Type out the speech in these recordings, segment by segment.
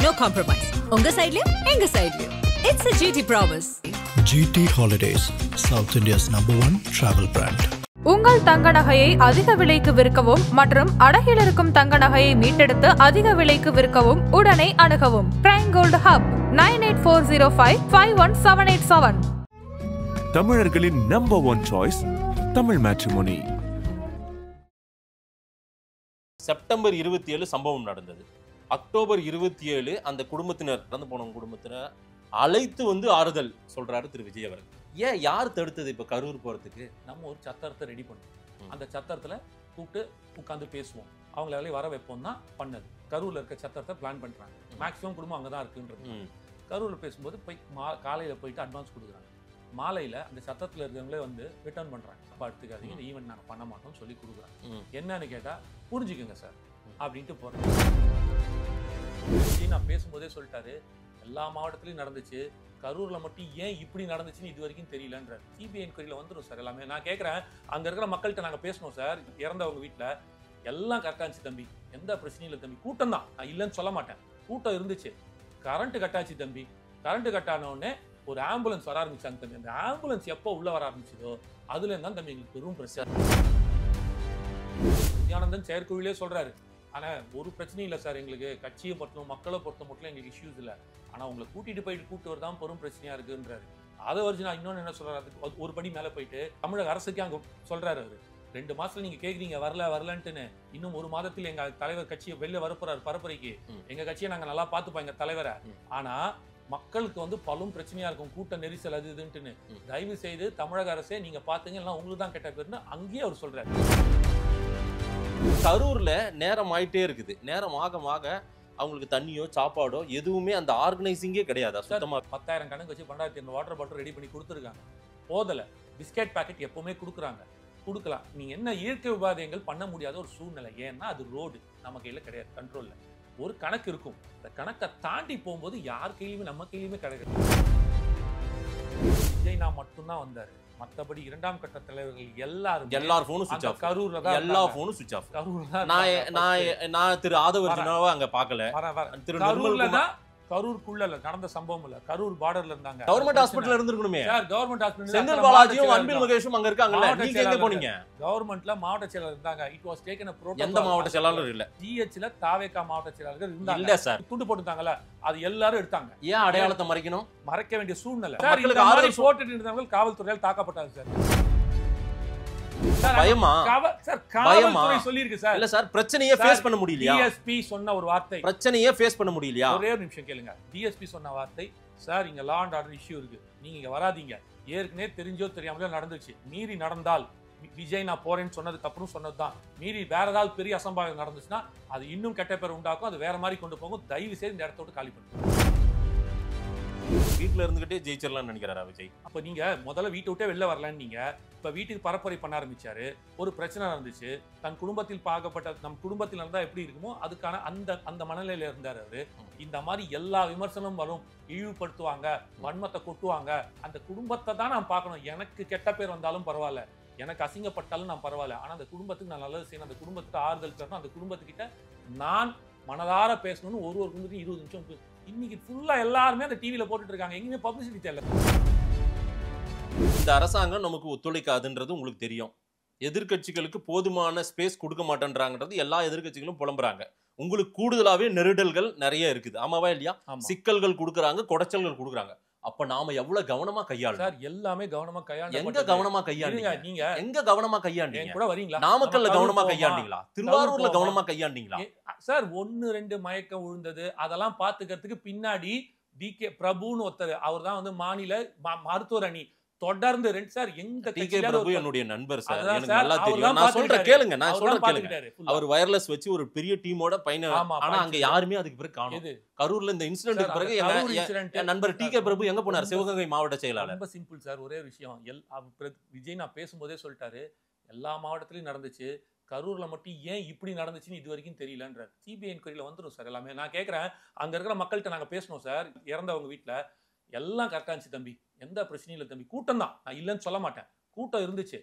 no compromise. உங்க சைடுலயும் எங்க சைடுலயும். It's a GT promise. GT Holidays, South India's #1 travel brand. உங்கள் தங்க நகையை அதிக விலைக்கு விற்கவும் மற்றும் அடகில் இருக்கும் தங்க நகையை மீட்டெடுத்து அதிக விலைக்கு விற்கவும் உடனே அணுகவும். Prime gold hub 9840551787. தமிழர்களின் #1 சாய்ஸ் தமிழ் மேட்ரிமோனி. செப்டம்பர் 27 சம்பவம் நடந்தது. அக்டோபர் 27 அந்த குடும்பத்தினர், இறந்து போன குடும்பத்தினர் அழைத்து வந்து ஆறுதல் சொல்றாரு திரு விஜய் அவர்கள். ஏன் யார் தடுத்தது இப்ப கரூர் போறதுக்கு? நம்ம ஒரு சத்திரத்தை ரெடி பண்ணுவோம். அந்த சத்திரத்துல கூப்பிட்டு உட்காந்து பேசுவோம். அவங்கள வர வைப்போம் தான் பண்ணது. கரூர்ல இருக்க சத்திரத்தை பிளான் பண்றாங்க. மேக்ஸிமம் குடும்பம் அங்கதான் இருக்குன்றது. கரூர்ல பேசும்போது போய் காலையில போயிட்டு அட்வான்ஸ் கொடுக்குறாங்க. மாலையில அந்த சத்திரத்துல இருக்கிறவங்களே வந்து ரிட்டர்ன் பண்றாங்க. அப்ப எடுத்துக்காதீங்க, இந்த ஈவெண்ட் நாங்க பண்ண மாட்டோம்னு சொல்லி கொடுக்குறாங்க. என்னன்னு கேட்டா புரிஞ்சுக்கோங்க சார் அப்படின்ட்டு போறேன். நான் பேசும்போதே சொல்லிட்டாரு, எல்லா மாவட்டத்திலையும் நடந்துச்சு, கரூர்ல மட்டும் ஏன் இப்படி நடந்துச்சுன்னு இது வரைக்கும் தெரியலன்றார். சிபிஐ என்கொயரியில வந்துடும் சார் எல்லாமே. நான் கேட்கறேன், அங்க இருக்கிற மக்கள்கிட்ட நாங்க பேசணும் சார். இறந்தவங்க வீட்டுல எல்லாம் கரெக்டா இருந்துச்சு தம்பி, எந்த பிரச்சனையும் இல்லை தம்பி. கூட்டம் தான், நான் இல்லைன்னு சொல்ல மாட்டேன், கூட்டம் இருந்துச்சு. கரண்ட் கட்டாச்சு தம்பி. கரண்ட் கட்டான உடனே ஒரு ஆம்புலன்ஸ் வர ஆரம்பிச்சாங்க தம்பி. அந்த ஆம்புலன்ஸ் எப்போ உள்ள வர ஆரம்பிச்சதோ அதுல இருந்தா தம்பி எங்களுக்கு பெரும் பிரச்சனை. நித்யானந்தன் செயற்குழுவிலே சொல்றாரு, ஆனா ஒரு பிரச்சனையும் இல்லை சார், எங்களுக்கு கட்சியை பொறுத்தவரை மக்களை பொறுத்த மட்டும் எங்களுக்கு இஷ்யூஸ் இல்லை, ஆனா உங்களை கூட்டிட்டு போயிட்டு கூட்டு வரதான் பெரும் பிரச்சனையா இருக்குன்றாரு. அதை வரைச்சு நான் இன்னொன்னு என்ன சொல்றாரு, அதுக்கு ஒரு படி மேல போயிட்டு தமிழக அரசுக்கு அங்க சொல்றாரு அவரு, 2 மாசத்துல நீங்க கேக்குறீங்க வரலன்ட்டுன்னு, இன்னும் 1 மாதத்தில் எங்க தலைவர் கட்சியை வெளில வரப்போறாரு பரப்புரைக்கு, எங்க கட்சியை நாங்க நல்லா பார்த்துப்போம் எங்க தலைவரை, ஆனா மக்களுக்கு வந்து பலும் பிரச்சனையா இருக்கும், கூட்ட நெரிசல் அது இதுன்ட்டுன்னு, தயவு செய்து தமிழக அரசே நீங்க பாத்துங்க, எல்லாம் உங்களுக்கு தான் கெட்ட பேருன்னு அங்கேயே அவர் சொல்றாரு. கரூர்ல நேரம் ஆயிட்டே இருக்குது. நேரம் ஆக அவங்களுக்கு தண்ணியோ சாப்பாடோ எதுவுமே அந்த ஆர்கனைசிங்கே கிடையாது. சுத்தமா 10,000 கணக்கு வச்சு 12,000 வாட்டர் பாட்டில் ரெடி பண்ணி கொடுத்துருக்காங்க. போதல பிஸ்கெட் பாக்கெட் எப்பவுமே கொடுக்குறாங்க, கொடுக்கலாம். நீங்க என்ன இயற்கை உபாதைகள் பண்ண முடியாத ஒரு சூழ்நிலை. ஏன்னா அது ரோடு நம்ம கையில கிடையாது, கண்ட்ரோல்ல ஒரு கணக்கு இருக்கும். அந்த கணக்கை தாண்டி போகும்போது யார் கையிலுமே நம்ம கையிலுமே கிடையாது. விஜய் நான் மட்டும்தான் வந்தாரு, மற்றபடி 2ஆம் கட்ட தலைவர்கள் எல்லாரும் போனும் சுவிட்ச் ஆஃப். கரூர்ல தான் எல்லா போனும் சுவிட்ச் ஆஃப். கரூர்ல நான் திரு ஆதவர்ஜுனாவை அங்க பார்க்கல. திரு கரூர்ல கரூருக்குள்ள நடந்த சம்பவம் இல்ல, கரூர் பார்டர்ல இருந்தாங்க. கவர்மெண்ட் ஹாஸ்பிடல்ல இருந்திருக்கணுமே சார். கவர்மெண்ட் ஹாஸ்பிடல் செந்தில் பாலாஜியும் அன்பில் மகேஷும் அங்க இருக்காங்கல்ல, நீங்க எங்க போனீங்க? கவர்மெண்ட்ல மாவட்ட செயலாளர் இருந்தாங்க. It was taken a protocol. எந்த மாவட்ட செயலாளர் இல்ல, ஜிஹெச்ல தாவேகா மாவட்ட செயலாளர்கள் இருந்தாங்க. இல்ல சார், துண்டு போட்டுட்டாங்கல, அது எல்லாரும் எடுத்தாங்க. ஏன் அடையாளத்தை மறைக்கணும்? மறைக்க வேண்டிய சூழ்நிலை. மக்களுக்கு ஆதரவு போட்டுட்டு இருந்தவங்க காவல்துறையால் தாக்கப்பட்டாங்க சார். பயமா சார்? காவல்துறை சொல்லிருக்கு சார். இல்ல சார், பிரச்சனையே ஃபேஸ் பண்ண முடியலையா? டிஎஸ்பி சொன்ன ஒரு வார்த்தை, பிரச்சனையே ஃபேஸ் பண்ண முடியலையா? ஒரே ஒரு நிமிஷம் கேளுங்க. டிஎஸ்பி சொன்ன வார்த்தை, சார் இங்க லா அண்ட் ஆர்டர் இஷ்யூ இருக்கு, நீங்க இங்க வராதீங்க, ஏற்கனவே தெரிஞ்சோ தெரியாமலோ நடந்துச்சு, மீறி நடந்தால் விஜய் நான் போறேன்னு சொன்னதுக்கு அப்புறம் சொன்னதுதான், மீறி வேற ஏதாவது பெரிய அசம்பாவிதம் நடந்துச்சுன்னா அது இன்னும் கெட்ட பேர் உண்டாக்கும், அது வேற மாதிரி கொண்டு போகும், தயவு செய்து இந்த இடத்தோட காலி பண்ணுங்க. வீட்டுல இருந்துகிட்டே ஜெயிச்சிடலாம்னு நினைக்கிறாரா விஜய்? அப்ப நீங்க முதல்ல வீட்டை விட்டே வெளில வரலான்னு, நீங்க இப்ப வீட்டுக்கு பரப்புரை பண்ண ஆரம்பிச்சாரு. ஒரு பிரச்சனை நடந்துச்சு, தன் குடும்பத்தில் பார்க்கப்பட்ட நம் குடும்பத்தில் இருந்தா எப்படி இருக்குமோ அதுக்கான அந்த மனநிலையில இருந்தாரு அவரு. இந்த மாதிரி எல்லா விமர்சனமும் வரும், இழிவுபடுத்துவாங்க, வன்மத்தை கொட்டுவாங்க, அந்த குடும்பத்தை தான் நான் பார்க்கணும். எனக்கு கெட்ட பேர் வந்தாலும் பரவாயில்ல, எனக்கு அசிங்கப்பட்டாலும் நான் பரவாயில்ல, ஆனா அந்த குடும்பத்துக்கு நான் நல்லது செய்யணும், அந்த குடும்பத்துக்கு ஆறுதல் தரணும், அந்த குடும்பத்துக்கிட்ட நான் மனதார பேசணும்னு ஒரு குடும்பத்துக்கு 20 நிமிஷம். இன்னைக்கு ஃபுல்லா எல்லாருமே அந்த டிவில போட்டுட்டு இருக்காங்க, எங்கேயுமே பப்ளிசிட்டி தெரியல. இந்த அரசாங்கம் நமக்கு ஒத்துழைக்காதுன்றது உங்களுக்கு தெரியும். எதிர்கட்சிகளுக்கு போதுமான ஸ்பேஸ் கொடுக்க மாட்டேன்றாங்கன்றது எல்லா எதிர்கட்சிகளும் புலம்புறாங்க. உங்களுக்கு கூடுதலாவே நெருடல்கள் நிறைய இருக்குது, ஆமாவா இல்லையா? சிக்கல்கள் கொடுக்குறாங்க, குடைச்சல்கள் கொடுக்குறாங்க. அப்ப நாம எவ்வளவு கவனமா கையாளணும் சார்? எல்லாமே கவனமா கையாளணும். எங்க கவனமா கையாண்டீங்க? நீங்க எங்க கவனமா கையாண்டீங்க? கூட வரீங்களா? நாமக்கல்ல கவனமா கையாண்டீங்களா? திருவாரூர்ல கவனமா கையாண்டீங்களா? சார் 1-2 மயக்கம் விழுந்தது, அதெல்லாம் பாத்துக்கிறதுக்கு பின்னாடி டிகே பிரபுன்னு ஒருத்தர், அவர் தான் வந்து மாநில மருத்துவர் அணி தொடர்ந்து சார் எங்க டிகே பிரபு என்னுடைய நண்பர் சார், எனக்கு நல்லா தெரியும். நான் சொல்றேன் கேளுங்க, அவர் வயர்லெஸ் வச்சு ஒரு பெரிய டீமோட பையன், ஆனா அங்க யாருமே அதுக்கு பிறகு காணோம். கரூர்ல இந்த இன்சிடென்ட்க்கு பிறகு என் நண்பர் டிகே பிரபு எங்க போனார்? சிவகங்கை மாவட்ட செயலாளர். ரொம்ப சிம்பிள் சார், ஒரே விஷயம். விஜய் நான் பேசும்போதே சொல்லிட்டாரு, எல்லா மாவட்டத்திலையும் நடந்துச்சு, கரூர்ல மட்டும் ஏன் இப்படி நடந்துச்சுன்னு இது வரைக்கும் தெரியலன்றார். சிபிஐ என்கொயரியில வந்துடும் சார் எல்லாமே. நான் கேட்கறேன், அங்க இருக்கிற மக்கள்கிட்ட நாங்க பேசணும் சார். இறந்தவங்க வீட்டுல எல்லாம் கரெக்டா இருந்துச்சு தம்பி, எந்த பிரச்சனையும் இல்லை தம்பி. கூட்டம் தான், நான் இல்லைன்னு சொல்ல மாட்டேன், கூட்டம் இருந்துச்சு.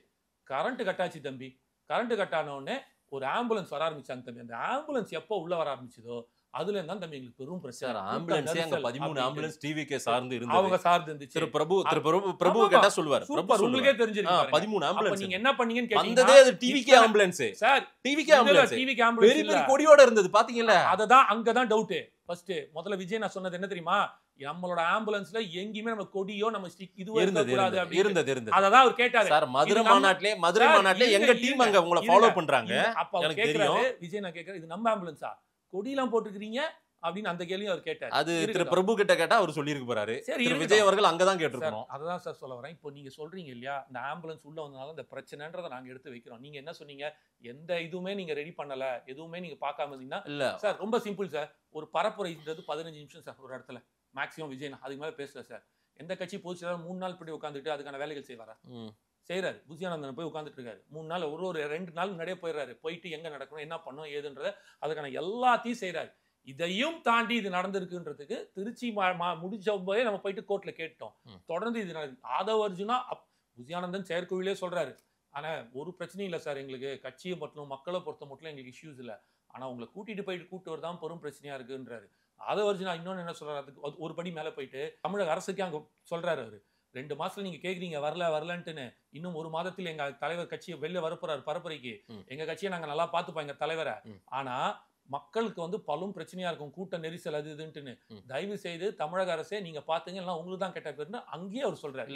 கரண்ட் கட்டாச்சு தம்பி. கரண்ட் கட்டான உடனே ஒரு ஆம்புலன்ஸ் வர ஆரம்பிச்சாங்க தம்பி. அந்த ஆம்புலன்ஸ் எப்போ உள்ள வர ஆரம்பிச்சதோ அதுல இருந்தா தம்பி எங்களுக்கு பெரும் பிரச்சனை. சார் ஆம்புலன்ஸே அங்க 13 ஆம்புலன்ஸ் டிவிகே சார்ந்து இருந்தது. அவங்க சார்ந்து இருந்துச்சு. திரு பிரபு கேட்டா சொல்வார். பிரபு உங்களுக்கே தெரிஞ்சிருக்கு. 13 ஆம்புலன்ஸ். நீங்க என்ன பண்ணீங்கன்னு கேட்டீங்க. வந்ததே அது TVK ambulance. Sir TVK ambulance. TVK ambulance பெரிய பெரிய கொடியோட இருந்தது பாத்தீங்கல்ல. அததான் அங்கதான் டவுட். ஃபர்ஸ்ட் முதல்ல விஜய் நான் சொன்னது என்ன தெரியுமா, நம்மளோட ஆம்புலன்ஸ்ல எங்கேயுமே நம்ம கொடியோ நம்ம ஸ்டிக் இதுவோ இருக்கக்கூடாது அப்படி இருந்தது. அததான் அவர் கேட்டாரு. சார் மதுரை மாநாட்டிலே எங்க டீம் அங்க உங்களை ஃபாலோ பண்றாங்க. அப்ப அவர் கேக்குறாரு, விஜய் நான் கேக்குறேன், இது நம்ம ஆம்புலன்ஸா, கொடியெல்லாம் போட்டுக்கிறீங்க அப்படின்னு அந்த கேள்வியும் அவர் கேட்டார். அது திரு பிரபு கிட்ட கேட்டா அவர் சொல்லியிருக்க போறாரு. திரு விஜய் அவர்கள் அங்கதான் கேட்டிருக்கோம். அததான் சார் சொல்ல வரேன். இப்போ நீங்க சொல்றீங்க இல்லையா, இந்த ஆம்புலன்ஸ் உள்ள வந்தனால இந்த பிரச்சனைன்றதை நாங்க எடுத்து வைக்கிறோம். நீங்க என்ன சொன்னீங்க, எந்த இதுவுமே நீங்க ரெடி பண்ணல, எதுவுமே நீங்க பார்க்காம இருந்தீங்கன்னா இல்ல சார். ரொம்ப சிம்பிள் சார். ஒரு பரப்புரைன்றது 15 நிமிஷம் சார் ஒரு இடத்துல மேக்ஸிமம். விஜய் அதுக்கு மேல பேசல சார். எந்த கட்சி பொதுச் செயலாளர் 3 நாள் இப்படி உட்காந்துட்டு அதுக்கான வேலைகள் செய்வாரா? செய்யறாரு. புசியானந்தன் போய் உட்காந்துட்டு இருக்காரு 3 நாள், ஒரு 2 நாள் முன்னாடியே போயிடுறாரு. போயிட்டு எங்க நடக்கணும், என்ன பண்ணும், ஏதுன்றத அதுக்கான எல்லாத்தையும் செய்யறாரு. இதையும் தாண்டி இது நடந்திருக்குன்றதுக்கு திருச்சி முடிச்ச போதே நம்ம போயிட்டு கோர்ட்ல கேட்டோம். தொடர்ந்து இது ஆதவ அர்ஜுனா புசியானந்தன் செயற்குழுவிலே சொல்றாரு. ஆனா ஒரு பிரச்சனையும் இல்லை சார், எங்களுக்கு கட்சியை மட்டும் மக்களை பொறுத்த மட்டும் எங்களுக்கு இஷ்யூஸ் இல்லை, ஆனா உங்களை கூட்டு வரதான் பெரும் பிரச்சனையா இருக்குன்றாரு. ஆதவ அர்ஜுனா இன்னொன்னு என்ன சொல்றாரு, அதுக்கு ஒரு படி மேல போயிட்டு தமிழக அரசுக்கு அங்க சொல்றாரு அவரு, 2 மாசத்துல நீங்க கேக்குறீங்க வரலன்ட்டுன்னு, இன்னும் 1 மாதத்தில் எங்க தலைவர் கட்சியை வெளில வரப்போறாரு பரப்புரைக்கு, எங்க கட்சியை நாங்க நல்லா பாத்துப்போம் எங்க தலைவரை, ஆனா மக்களுக்கு வந்து பலும் பிரச்சனையா இருக்கும், கூட்ட நெரிசல் அது இதுன்ட்டுன்னு, தயவு செய்து தமிழக அரசே நீங்க பாத்துங்க, எல்லாம் உங்களுக்கு தான் கெட்ட பேருன்னு அங்கேயே அவர் சொல்றாரு.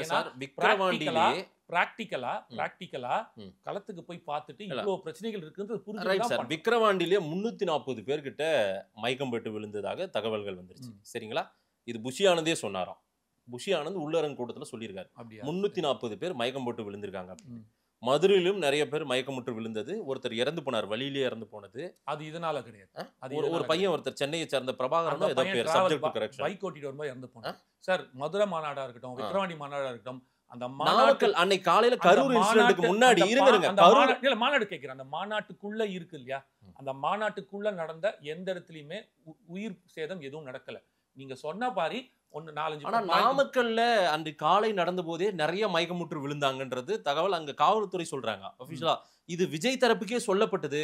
பிராக்டிக்கலா களத்துக்கு போய் பார்த்துட்டு இவ்வளவு பிரச்சனைகள் இருக்குன்றது புரிஞ்சு. விக்கிரவாண்டிலே 340 பேர்கிட்ட மயக்கம் பெற்று விழுந்ததாக தகவல்கள் வந்துருச்சு. சரிங்களா? இது புஷி ஆனந்தே சொன்னாராம். புஷி ஆனந்த் உள்ளரங்க கூட்டத்துல சொல்லியிருக்காரு 340 பேர் மயக்கம் போட்டு விழுந்திருக்காங்க. மதுரையிலும் நிறைய பேர் மயக்கமுற்று விழுந்தது. ஒருத்தர் இறந்து போனார், வழியிலே இறந்து போனது. அது இதனால கிடையாது. ஒரு பையன் ஒருத்தர் சென்னையை சேர்ந்த பிரபாகரன் ஏதோ பேர், சப்ஜெக்ட் கரெக்ஷன், பைக் ஓட்டிட்டு வரும்போது இறந்து போனார் சார். மதுரை மாநாடா இருக்கட்டும், விக்கிரவாண்டி மாநாடா இருக்கட்டும், அந்த மாநாட்கள் அன்னைக்கு காலையில கரூர் இன்சிடென்ட்க்கு முன்னாடி இருங்க மாநாடு கேக்குறேன், அந்த மாநாட்டுக்குள்ள இருக்கு இல்லையா, அந்த மாநாட்டுக்குள்ள நடந்த எந்த இடத்துலயுமே உயிர் சேதம் எதுவும் நடக்கல. நீங்க சொன்ன பாரி நாமக்கல்ல அன்று காலை நடந்த போதே நிறைய மயக்கமுற்று விழுந்தாங்கன்றது தகவல் அங்க காவல்துறை சொல்றாங்க அபிஷியலா. இது விஜய் தரப்புக்கே சொல்லப்பட்டது.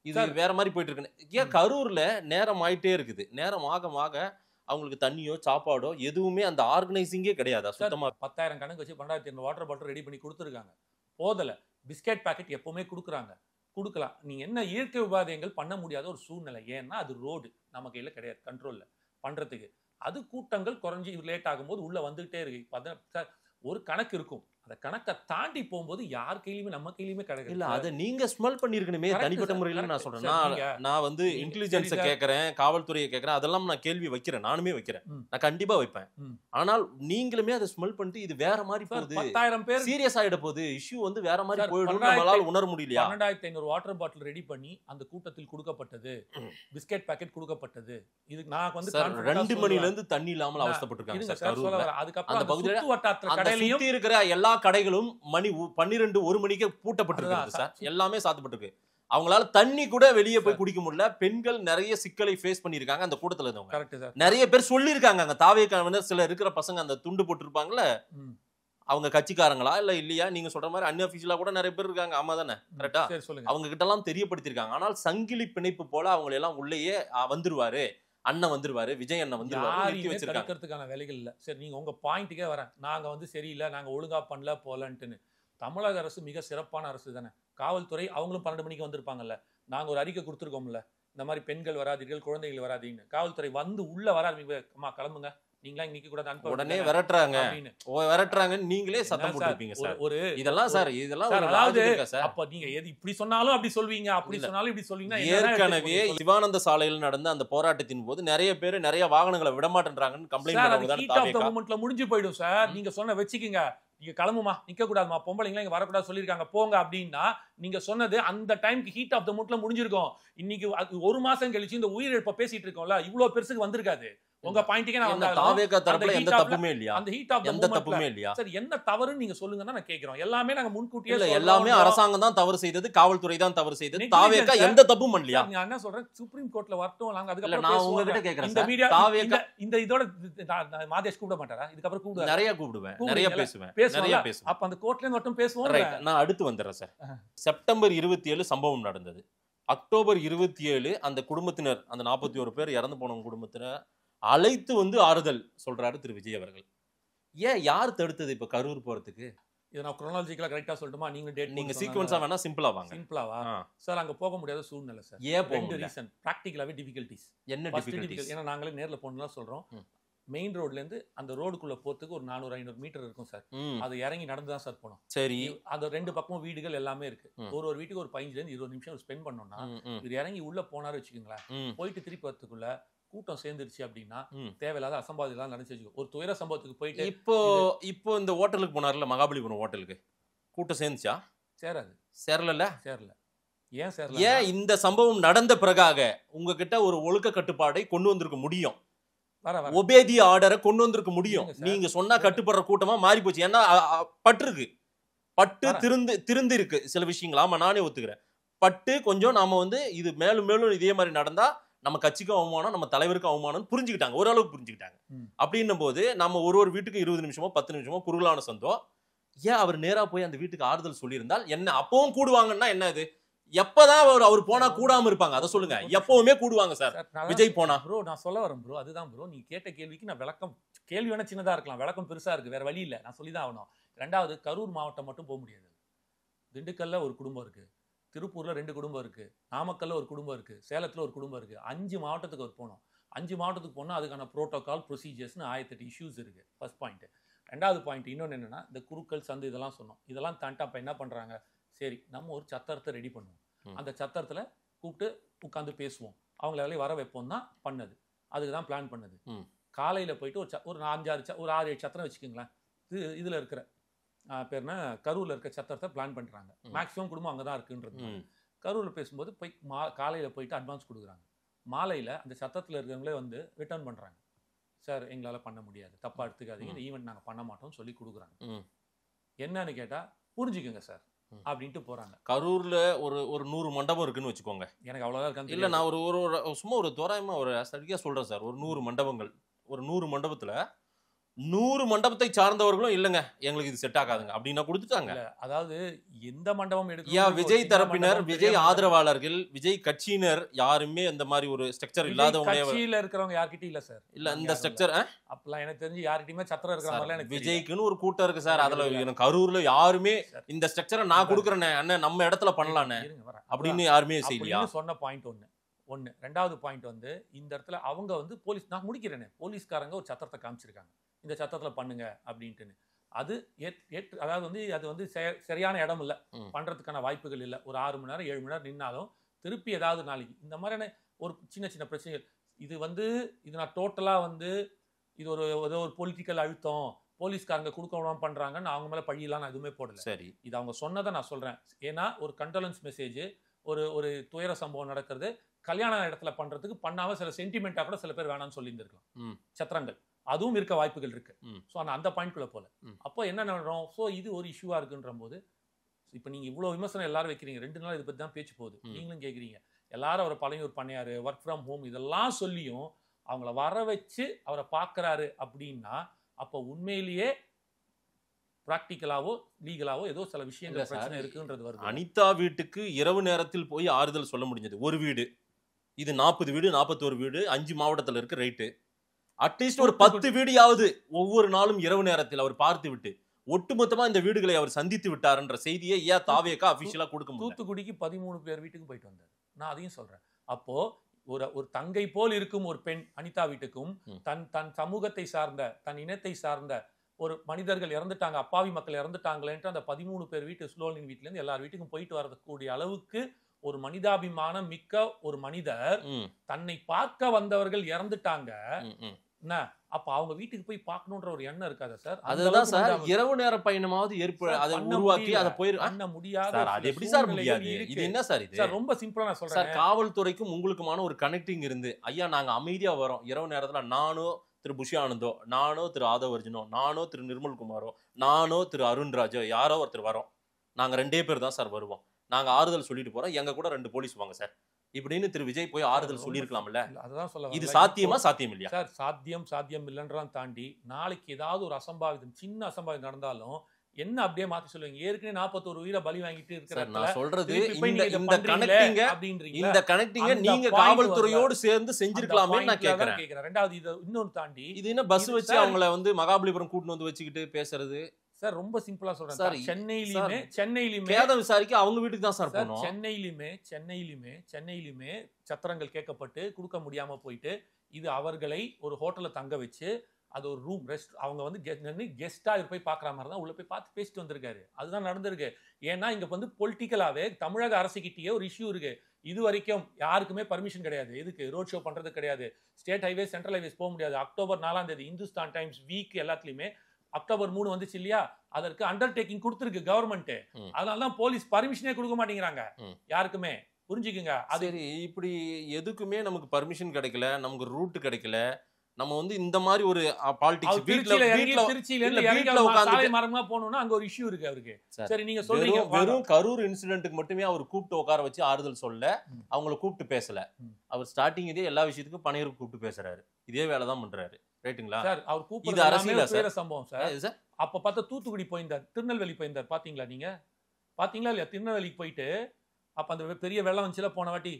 இது வேற மாதிரி போயிட்டு இருக்கு. ஏன் கரூர்ல நேரம் ஆயிட்டே இருக்குது, நேரம் ஆக அவங்களுக்கு தண்ணியோ சாப்பாடோ எதுவுமே அந்த ஆர்கனைசிங்கே கிடையாது. சுத்தமா 10,000 கணக்கு வச்சு 12,000 வாட்டர் பாட்டில் ரெடி பண்ணி கொடுத்துருக்காங்க. போதல பிஸ்கெட் பாக்கெட் எப்பவுமே கொடுக்கலாம். நீங்க என்ன இயற்கை உபாதைகள் பண்ண முடியாத ஒரு சூழ்நிலை. ஏன்னா அது ரோடு நம்ம கையில கிடையாது கண்ட்ரோல்ல பண்றதுக்கு. அது கூட்டங்கள் குறைஞ்சி லேட் ஆகும்போது உள்ள வந்துகிட்டே இருக்கு. ஒரு கணக்கு இருக்கும், அந்த கணக்கை தாண்டி போகும்போது யார் கையிலுமே நம்ம கையிலுமே கிடையாது. இல்ல அதை நீங்க ஸ்மெல் பண்ணிருக்கணுமே தனிப்பட்ட முறையில. நான் சொல்றேன், நான் வந்து இன்டெலிஜென்ஸை கேட்கறேன், காவல்துறையை கேட்கறேன், அதெல்லாம் நான் கேள்வி வைக்கிறேன், நானுமே வைக்கிறேன், நான் கண்டிப்பா வைப்பேன். ஆனால் நீங்களுமே அதை ஸ்மெல் பண்ணிட்டு இது வேற மாதிரி போகுது, 10,000 பேர் சீரியஸ் ஆயிட போகுது, இஷ்யூ வந்து வேற மாதிரி போயிடும், நம்மளால உணர முடியலையா? 12,500 வாட்டர் பாட்டில் ரெடி பண்ணி அந்த கூட்டத்தில் கொடுக்கப்பட்டது, பிஸ்கெட் பாக்கெட் கொடுக்கப்பட்டது. இது நான் வந்து 2 மணில இருந்து தண்ணி இல்லாமல் அவஸ்தைப்பட்டிருக்காங்க. அதுக்கப்புறம் அந்த பகுதியில வட்டாரத்துல கடையிலயும் இருக்கிற எல்லா கடைகளும் மணி 12-1 மணிக்கே பூட்டப்பட்டிருக்கு சார். எல்லாமே சாத்தப்பட்டிருக்கு. அவங்களால தண்ணி கூட வெளியே போய் குடிக்க முடியல. பெண்கள் நிறைய சிக்கலை ஃபேஸ் பண்ணிருக்காங்க அந்த கூட்டத்துல இருந்தவங்க. நிறைய பேர் சொல்லியிருக்காங்க, அங்க தாவேக்கான சில இருக்கிற பசங்க அந்த துண்டு போட்டிருப்பாங்கல்ல, அவங்க கட்சிக்காரங்களா இல்லையா நீங்க சொல்ற மாதிரி அன்அபிஷியலா கூட நிறைய பேர் இருக்காங்க. ஆமா தானே? கரெக்டா? அவங்க கிட்ட எல்லாம் தெரியப்படுத்திருக்காங்க. ஆனால் சங்கிலி பிணைப்பு போல அவங்க எல்லாம் உள்ளேயே வந்துருவாரு, அண்ணன் வந்துருவாரு, விஜய் அண்ணன் வந்துருவாரு, தடுக்கிறதுக்கான வேலைகள் இல்ல. சரி, நீங்க உங்க பாயிண்ட்டுக்கே வரேன். நாங்க வந்து சரியில்லை, நாங்க ஒழுங்கா பண்ணல போலன்ட்டுன்னு. தமிழக அரசு மிக சிறப்பான அரசு தானே. காவல்துறை அவங்களும் 12 மணிக்கு வந்திருப்பாங்கல்ல. நாங்க ஒரு அறிக்கை கொடுத்துருக்கோம்ல, இந்த மாதிரி பெண்கள் வராதீர்கள், குழந்தைகள் வராதீங்கன்னு. காவல்துறை வந்து உள்ள வராது, அம்மா கிளம்புங்க, நீங்களா நிக்க கூடாது, உடனே விரட்டுறாங்க, நீங்களே சத்தம் போட்டுருப்பீங்க சார். ஒரு இதெல்லாம் சார், இதெல்லாம் அதாவது அப்ப நீங்க எது இப்படி சொன்னாலும் அப்படி சொல்வீங்க, அப்படி சொன்னாலும் இப்படி சொல்வீங்க. ஏற்கனவே சிவானந்த சாலையில் நடந்த அந்த போராட்டத்தின் போது நிறைய பேர் நிறைய வாகனங்களை விடமாட்டேன்றாங்கன்னு கம்ப்ளைண்ட் பண்ணாங்க. முடிஞ்சு போயிடும் சார். நீங்க சொன்ன வச்சுக்கீங்க, நீங்க கிளம்புமா, நிக்க கூடாதுமா, பொம்பளைங்களா இங்க வரக்கூடாது சொல்லிருக்காங்க, போங்க அப்படின்னா நீங்க சொன்னது அந்த டைம்க்கு ஹீட் ஆஃப் த மூட்ல முடிஞ்சிருக்கும். இன்னைக்கு 1 மாசம் கழிச்சு இந்த உயிரிழப்ப பேசிட்டு இருக்கோம்ல, இவ்வளவு பெருசுக்கு வந்திருக்காது. உங்க பாயிண்ட்க்கே நான் எந்த தப்புமே இல்லையா? அந்த ஹீட் ஆஃப் த எந்த தப்புமே இல்லையா? சரி, என்ன தவறுன்னு நீங்க சொல்லுங்கன்னா நான் கேக்குறோம். எல்லாமே நாங்க முன்கூட்டியே இல்ல, எல்லாமே அரசாங்கம் தான் தவறு செய்தது, காவல்துறை தான் தவறு செய்தது. தாவேகா எந்த தப்பும் பண்ணலையா? நான் என்ன சொல்றேன், சுப்ரீம் கோர்ட்ல வரட்டும், நாங்க அதுக்கு அப்புறம் நான் உங்ககிட்ட கேக்குறேன். இந்த மீடியா தாவேகா இந்த இதோட மாதேஷ் கூப்பிட மாட்டாரா? இதுக்கு அப்புறம் கூப்பிடுவேன், நிறைய கூப்பிடுவேன், நிறைய பேசுவேன். அப்ப அந்த கோர்ட்ல இருந்து மட்டும் பேசுவோம். நான் அடுத்து வந்துறேன் சார். செப்டம்பர் 27 சம்பவம் நடந்தது. அக்டோபர் 27 அந்த குடும்பத்தினர் அந்த 41 பேர் இறந்து போனவங்க குடும்பத்தினர் அழைத்து வந்து ஆறுதல் சொல்றாரு திரு விஜய் அவர்கள். ஏன் யார் தடுத்தது இப்ப கரூர் போறதுக்கு? இதை நான் குரோனாலஜிக்கலா கரெக்டா சொல்லட்டுமா? நீங்க சீக்வென்ஸா வேணா சிம்பிளா வாங்க. சிம்பிளாவா சார்? அங்க போக முடியாத சூழ்நிலை சார். ஏன் போக ரெண்டு முடியல? ரீசன். பிராக்டிகலாவே டிஃபிகல்டிஸ். என்ன டிஃபிகல்டிஸ்? ஏன்னா நாங்களே நேர்ல போனதா சொல்றோம். மெயின் ரோட்ல இருந்து அந்த ரோடுக்குள்ள போறதுக்கு ஒரு 400-500 மீட்டர் இருக்கும் சார். அது இறங்கி நடந்து தான் சார் போனோம். சரி. அது ரெண்டு பக்கமும் வீடுகள் எல்லாமே இருக்கு. ஒரு வீட்டுக்கு ஒரு 15 இருந்து 20 நிமிஷம் ஸ்பெண்ட் பண்ணோம்னா இது இறங்கி உள்ள போனாரு வச்சுக்கோங்களேன், போயிட்டு திருப்பி வரதுக்குள்ள கூட்டம் சேர்ந்துருச்சு அப்படின்னா தேவையில்லாத அசம்பாவிதம் நடந்துச்சு. ஒரு துயர சம்பவத்துக்கு போயிட்டு இப்போ இந்த ஹோட்டலுக்கு போனார்ல, மகாபலிபுரம் ஹோட்டலுக்கு கூட்டம் சேர்ந்துச்சா? சேரல. ஏன் இந்த சம்பவம் நடந்த பிறகாக உங்ககிட்ட ஒரு ஒழுக்க கட்டுப்பாடை கொண்டு வந்திருக்க முடியும், ஒபேதி ஆர்டரை கொண்டு வந்திருக்க முடியும். நீங்க சொன்னா கட்டுப்படுற கூட்டமா மாறி போச்சு. ஏன்னா பட்டு திருந்து இருக்கு சில விஷயங்கள். ஆமா, நானே ஒத்துக்கிறேன். பட்டு கொஞ்சம் நாம வந்து இது மேலும் மேலும் இதே மாதிரி நடந்தா நம்ம கட்சிக்கும் அவமானம், நம்ம தலைவருக்கும் அவமானம் புரிஞ்சுக்கிட்டாங்க, ஓரளவுக்கு புரிஞ்சுக்கிட்டாங்க. அப்படின்னும் போது நம்ம ஒரு வீட்டுக்கு 20 நிமிஷமோ 10 நிமிஷமோ குறுகலான சொந்தம். ஏன் அவர் நேரா போய் அந்த வீட்டுக்கு ஆறுதல் சொல்லியிருந்தால் என்ன? அப்பவும் கூடுவாங்கன்னா என்ன? இது எப்பதான் அவர் போனா கூடாம இருப்பாங்க? அதை சொல்லுங்க. எப்பவுமே கூடுவாங்க சார் விஜய் போனா. ப்ரோ நான் சொல்ல வரேன் ப்ரோ, அதுதான் ப்ரோ. நீ கேட்ட கேள்விக்கு நான் விளக்கம், கேள்வி வேணா சின்னதா இருக்கலாம், விளக்கம் பெருசா இருக்கு, வேற வழி இல்லை, நான் சொல்லிதான் ஆகணும். ரெண்டாவது, கரூர் மாவட்டம் மட்டும் போக முடியாது. திண்டுக்கல்ல ஒரு குடும்பம் இருக்கு, திருப்பூர்ல 2 குடும்பம் இருக்கு, நாமக்கல்ல ஒரு குடும்பம் இருக்கு, சேலத்துல ஒரு குடும்பம் இருக்கு. 5 மாவட்டத்துக்கு அவர் போனோம். 5 மாவட்டத்துக்கு போனால் அதுக்கான ப்ரோட்டோகால் ப்ரொசீஜர்ஸ்னு 1008 இஷ்யூஸ் இருக்கு. First point. ரெண்டாவது பாயிண்ட் இன்னொன்று என்னன்னா, இந்த குருக்கள் சந்து இதெல்லாம் சொன்னோம். இதெல்லாம் தாண்டி அப்போ என்ன பண்றாங்க? சரி, நம்ம ஒரு சத்திரத்தை ரெடி பண்ணுவோம், அந்த சத்திரத்துல கூப்பிட்டு உட்காந்து பேசுவோம், அவங்களால வர வைப்போம் தான் பண்ணது. அதுக்கு தான் பிளான் பண்ணது. காலையில போயிட்டு ஒரு 6-7 சத்திரம் வச்சுக்கோங்களேன். இதுல இருக்கிற பேர்னா கரூர்ல இருக்க சத்திரத்தை பிளான் பண்றாங்க. மேக்ஸிமம் குடும்பம் அங்கதான் இருக்குன்றது. கரூர்ல பேசும்போது போய் காலையில போயிட்டு அட்வான்ஸ் கொடுக்குறாங்க. மாலையில அந்த சத்திரத்துல இருக்கிறவங்களே வந்து ரிட்டர்ன் பண்றாங்க. சார் எங்களால பண்ண முடியாது, தப்பா எடுத்துக்காதீங்க, இந்த ஈவெண்ட் நாங்க பண்ண மாட்டோம்னு சொல்லி கொடுக்குறாங்க. என்னன்னு கேட்டா புரிஞ்சுக்கோங்க சார் அப்படின்ட்டு போறாங்க. கரூர்ல ஒரு 100 மண்டபம் இருக்குன்னு வச்சுக்கோங்க. எனக்கு அவ்வளவுதான் இருக்காது. இல்ல, நான் ஒரு சும்மா ஒரு தோராயமா ஒரு சரியா சொல்றேன் சார். ஒரு 100 மண்டபங்கள், ஒரு 100 மண்டபத்துல 100 மண்டபத்தை சார்ந்தவர்களும் இல்லங்க எங்களுக்கு இது செட் ஆகாதுங்க அப்படின்னா கொடுத்துட்டாங்க. அதாவது எந்த மண்டபம் விஜய் தரப்பினர், விஜய் ஆதரவாளர்கள், விஜய் கட்சியினர் யாருமே அந்த மாதிரி ஒரு ஸ்ட்ரக்சர் இல்லாதவங்க கட்சியில இருக்கிறவங்க யார்கிட்டயும் இல்ல சார். இல்ல இந்த ஸ்ட்ரக்சர் அப்பலாம் எனக்கு தெரிஞ்சு யார்கிட்டயுமே சத்திரம் இருக்கிற மாதிரி எனக்கு விஜய்க்குன்னு ஒரு கூட்டம் இருக்கு சார். அதுல கரூர்ல யாருமே இந்த ஸ்ட்ரக்சரை நான் கொடுக்குறேன் அண்ணன், நம்ம இடத்துல பண்ணலான்னு அப்படின்னு யாருமே செய்யலையா சொன்ன பாயிண்ட் ஒன்னு. ரெண்டாவது பாயிண்ட் வந்து இந்த இடத்துல அவங்க வந்து போலீஸ், நான் முடிக்கிறேன்னு, போலீஸ்காரங்க ஒரு சத்திரத்தை காமிச்சிருக்காங்க, இந்த சத்தத்தில் பண்ணுங்க அப்படின்ட்டுன்னு. அது அதாவது வந்து அது வந்து சரியான இடம் இல்லை, பண்றதுக்கான வாய்ப்புகள் இல்லை. ஒரு 6 மணி நேரம் 7 மணி நேரம் நின்னாலும் திருப்பி ஏதாவது நாளைக்கு இந்த மாதிரியான ஒரு சின்ன சின்ன பிரச்சனைகள். இது நான் டோட்டலா வந்து இது ஒரு பொலிட்டிக்கல் அழுத்தம், போலீஸ்காரங்க கொடுக்க பண்றாங்கன்னு அவங்க மேல பழியெல்லாம் நான் எதுவுமே போடல. சரி, இது அவங்க சொன்னதை நான் சொல்றேன். ஏன்னா ஒரு கண்டோலன்ஸ் மெசேஜ், ஒரு துயர சம்பவம் நடக்கிறது கல்யாண இடத்துல பண்றதுக்கு பண்ணாம சில சென்டிமெண்டா கூட சில பேர் வேணாம்னு சொல்லி இருந்திருக்கலாம். சத்திரங்கள் அதுவும் இருக்க வாய்ப்புகள் இருக்கு. ஸோ அந்த பாயிண்ட்குள்ள போல. அப்போ என்ன நடக்கும்? ஸோ இது ஒரு இஷ்யூவா இருக்குன்ற போது இப்போ நீங்க இவ்வளவு விமர்சனம் எல்லாரும் வைக்கிறீங்க, 2 நாள் இதை பத்தி தான் பேச்சு போகுது, நீங்களும் கேட்குறீங்க. எல்லாரும் அவரை பழையூர் பண்ணையாரு, ஒர்க் ஃப்ரம் ஹோம் இதெல்லாம் சொல்லியும் அவங்கள வர வச்சு அவரை பார்க்கறாரு அப்படின்னா அப்போ உண்மையிலேயே பிராக்டிக்கலாவோ லீகலாவோ ஏதோ சில விஷயங்கள் பிரச்சனை இருக்குன்றது வருது. அனிதா வீட்டுக்கு இரவு நேரத்தில் போய் ஆறுதல் சொல்ல முடிஞ்சது. ஒரு வீடு, இது 40 வீடு 41 வீடு 5 மாவட்டத்தில் இருக்கு. ரைட்டு, அட்லீஸ்ட் ஒரு 10 வீடியாவது ஒவ்வொரு நாளும் இரவு நேரத்தில் அவர் பார்த்து விட்டு ஒட்டுமொத்தமா இந்த வீடுகளை அவர் சந்தித்து விட்டார்ன்ற செய்தியை ஏன் தாவேகா அபிஷியலா கொடுக்க முடியும்? தூத்துக்குடிக்கு 13 பேர் வீட்டுக்கு போயிட்டு வந்தார். நான் அதையும் சொல்றேன். அப்போ ஒரு தங்கை போல் இருக்கும் ஒரு பெண் அனிதா வீட்டுக்கும் தன் சமூகத்தை சார்ந்த, தன் இனத்தை சார்ந்த ஒரு மனிதர்கள் இறந்துட்டாங்க, அப்பாவி மக்கள் இறந்துட்டாங்களேன்ட்டு அந்த 13 பேர் வீட்டு ஸ்லோலின் வீட்டுல இருந்து எல்லார் வீட்டுக்கும் போயிட்டு வரக்கூடிய அளவுக்கு ஒரு மனிதாபிமானம் மிக்க ஒரு மனிதர், தன்னை பார்க்க வந்தவர்கள் இறந்துட்டாங்க, அப்ப அவங்க வீட்டுக்கு போய் பார்க்கணும்ன்ற ஒரு எண்ணம் இருக்காது சார்? அதுதான் சார், இரவு நேர பயணமாவது அதை உருவாக்கி அதை போய் பண்ண முடியாது. அது எப்படி சார் முடியாது? இது என்ன சார்? இது ரொம்ப சிம்பிளா நான் சொல்றேன். காவல்துறைக்கும் உங்களுக்குமான ஒரு கனெக்டிங் இருந்து, ஐயா நாங்க அமைதியா வரோம், இரவு நேரத்துல நானோ திரு புஷி ஆனந்தோ, நானோ திரு ஆதவர்ஜுனோ, நானோ திரு நிர்மல்குமாரோ, நானோ திரு அருண்ராஜோ, யாரோ ஒருத்தர் வரோம், நாங்க 2 பேர் தான் சார் வருவோம், நாங்க ஆறுதல் சொல்லிட்டு போறோம், எங்க கூட 2 போலீஸ் வாங்க சார் இப்படின்னு திரு விஜய் போய் ஆறுதல் சொல்லியிருக்கலாம்ல. அதுதான் சொல்ல, இது சாத்தியமா? சாத்தியம் இல்லையா சார்? சாத்தியம் இல்லைன்றதான் தாண்டி நாளைக்கு ஏதாவது ஒரு அசம்பாவிதம், சின்ன அசம்பாவிதம் நடந்தாலும் என்ன அப்படியே மாத்தி சொல்லுவீங்க? ஏற்கனவே 41 உயிரை பலி வாங்கிட்டு இருக்கிற நான் சொல்றது திருப்பி இந்த இதை இந்த பண்றீங்களே கனெக்டிங்க அப்படின்றீங்களா? இந்த கனெக்டிங்க அந்த நீங்க point காவல்துறையோடு சேர்ந்து செஞ்சிருக்கலாமே நான் கேக்குறேன். ரெண்டாவது இதை இன்னொன்னு தாண்டி இது என்ன பஸ் இது வச்சு சார் அவங்கள வந்து மகாபலிபுரம் கூட்டிட்டு வந்து வச்சுக்கிட்டு பேசுறது? சார் ரொம்ப சிம்பிளா சொல்றேன் சார், சார். சென்னையிலுமே கேத விசாரிக்க அவங்க வீட்டுக்கு தான் சார் சார் போனோம். சென்னையிலுமே சத்திரங்கள் கேட்கப்பட்டு கொடுக்க முடியாம போயிட்டு இது அவர்களை ஒரு ஹோட்டல்ல தங்க வச்சு அது ஒரு ரூம் ரெஸ்ட் அவங்க வந்து கெஸ்டா போய் பார்க்குற மாதிரி தான் உள்ள போய் பார்த்து பேசிட்டு வந்திருக்காரு. அதுதான் நடந்திருக்கு. ஏன்னா இங்க வந்து பொலிட்டிக்கலாவே தமிழக அரசுகிட்டயே ஒரு இஷ்யூ இருக்கு. இது வரைக்கும் யாருக்குமே பர்மிஷன் கிடையாது. எதுக்கு ரோட் ஷோ பண்றது கிடையாது. ஸ்டேட் ஹைவேஸ் சென்ட்ரல் ஹைவேஸ் போக முடியாது. அக்டோபர் 4ஆம் தேதி இந்துஸ்தான் டைம்ஸ் வீக் எல்லாத்துலயுமே அக்டோபர் 3 வந்துச்சு இல்லையா, அதற்கு அண்டர்டேக்கிங் கொடுத்துருக்கு கவர்மெண்ட். அதனால தான் போலீஸ் பர்மிஷனே கொடுக்க மாட்டேங்கிறாங்க யாருக்குமே. புரிஞ்சுக்குங்க. அது சரி, இப்படி எதுக்குமே நமக்கு பர்மிஷன் கிடைக்கல, நமக்கு ரூட் கிடைக்கல. நம்ம வந்து இந்த மாதிரி ஒரு பாலிடிக்ஸ் திருச்சியில சாலை மரமா போனோம்னா அங்க ஒரு இஷ்யூ இருக்கு அவருக்கு. சரி நீங்க சொல்றீங்க வெறும் கரூர் இன்சிடென்ட்க்கு மட்டுமே அவர் கூப்பிட்டு உட்கார வச்சு ஆறுதல் சொல்ல, அவங்கள கூப்பிட்டு பேசல. அவர் ஸ்டார்டிங் இதே எல்லா விஷயத்துக்கும் பணியருக்கு கூப்பிட்டு பேசுறாரு. இதே வேலை தான் பண்றாரு. ரைட்டுங்களா சார்? அவர் இது கூப்பிடுறது அரசியல் வேற சம்பவம் சார். அப்ப பார்த்தா தூத்துக்குடி போயிருந்தார், திருநெல்வேலி போயிருந்தார். பாத்தீங்களா நீங்க? பாத்தீங்களா இல்லையா? திருநெல்வேலிக்கு போயிட்டு அப்ப அந்த பெரிய வெள்ளம் வந்துச்சுல போன வாட்டி,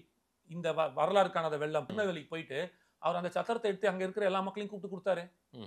இந்த வரலாறு காணாத வெள்ளம். திருநெல்வேலிக்கு போயிட்டு அவர் அந்த சத்திரத்தை எடுத்து அங்க இருக்கிற எல்லா மக்களையும் கூப்பிட்டு கொடுத்தாரு.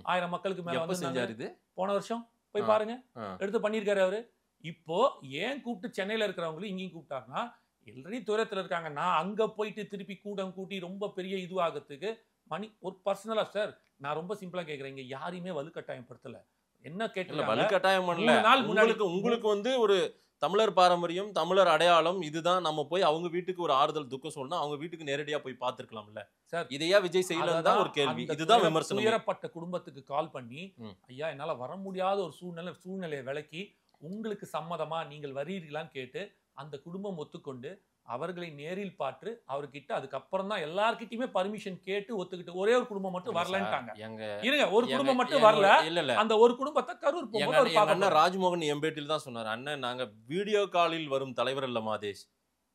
1000 மக்களுக்கு மேல வந்து செஞ்சாரு. இது போன வருஷம் போய் பாருங்க, எடுத்து பண்ணிருக்காரு அவரு. இப்போ ஏன் கூப்பிட்டு சென்னையில இருக்கிறவங்களும் இங்கேயும் கூப்பிட்டாருன்னா, எல்லாரையும் தூரத்துல இருக்காங்க. நான் அங்க போயிட்டு திருப்பி கூட்டம் கூட்டி ரொம்ப பெரிய இது ஆகிறதுக்கு மணி ஒரு பர்சனலா சார் நான் ரொம்ப சிம்பிளா கேக்குறேன். இங்க யாரையுமே வலுக்கட்டாயப்படுத்தல. என்ன கேட்டல வலுக்கட்டாயம் பண்ணல. உங்களுக்கு வந்து ஒரு தமிழர் பாரம்பரியம், தமிழர் அடையாளம் இதுதான். நம்ம போய் அவங்க வீட்டுக்கு ஒரு ஆறுதல் துக்கம் சொல்லணும், அவங்க வீட்டுக்கு நேரடியா போய் பார்த்திருக்கலாம்ல சார். இதையா விஜய் செய்யலதான் ஒரு கேள்வி. இதுதான் விமர்சனம். உயரப்பட்ட குடும்பத்துக்கு கால் பண்ணி, ஐயா என்னால வர முடியாத ஒரு சூழ்நிலையை விளக்கி உங்களுக்கு சம்மதமா நீங்கள் வரீர்களான்னு கேட்டு அந்த குடும்பம் ஒத்துக்கொண்டு அவர்களை நேரில் பார்த்து அவர்கிட்ட அதுக்கப்புறம் தான் எல்லார்கிட்டயுமே பர்மிஷன் கேட்டு ஒத்துக்கிட்டு ஒரே ஒரு குடும்பம் மட்டும் வரலன்ட்டாங்க. இருங்க, ஒரு குடும்பம் மட்டும் வரல. இல்ல அந்த ஒரு குடும்பத்தை கரூர் போகும்போது அண்ணன் ராஜ்மோகன் எம்பேட்டில் தான் சொன்னார். அண்ணன் நாங்க வீடியோ காலில் வரும் தலைவர் இல்ல மாதேஷ்,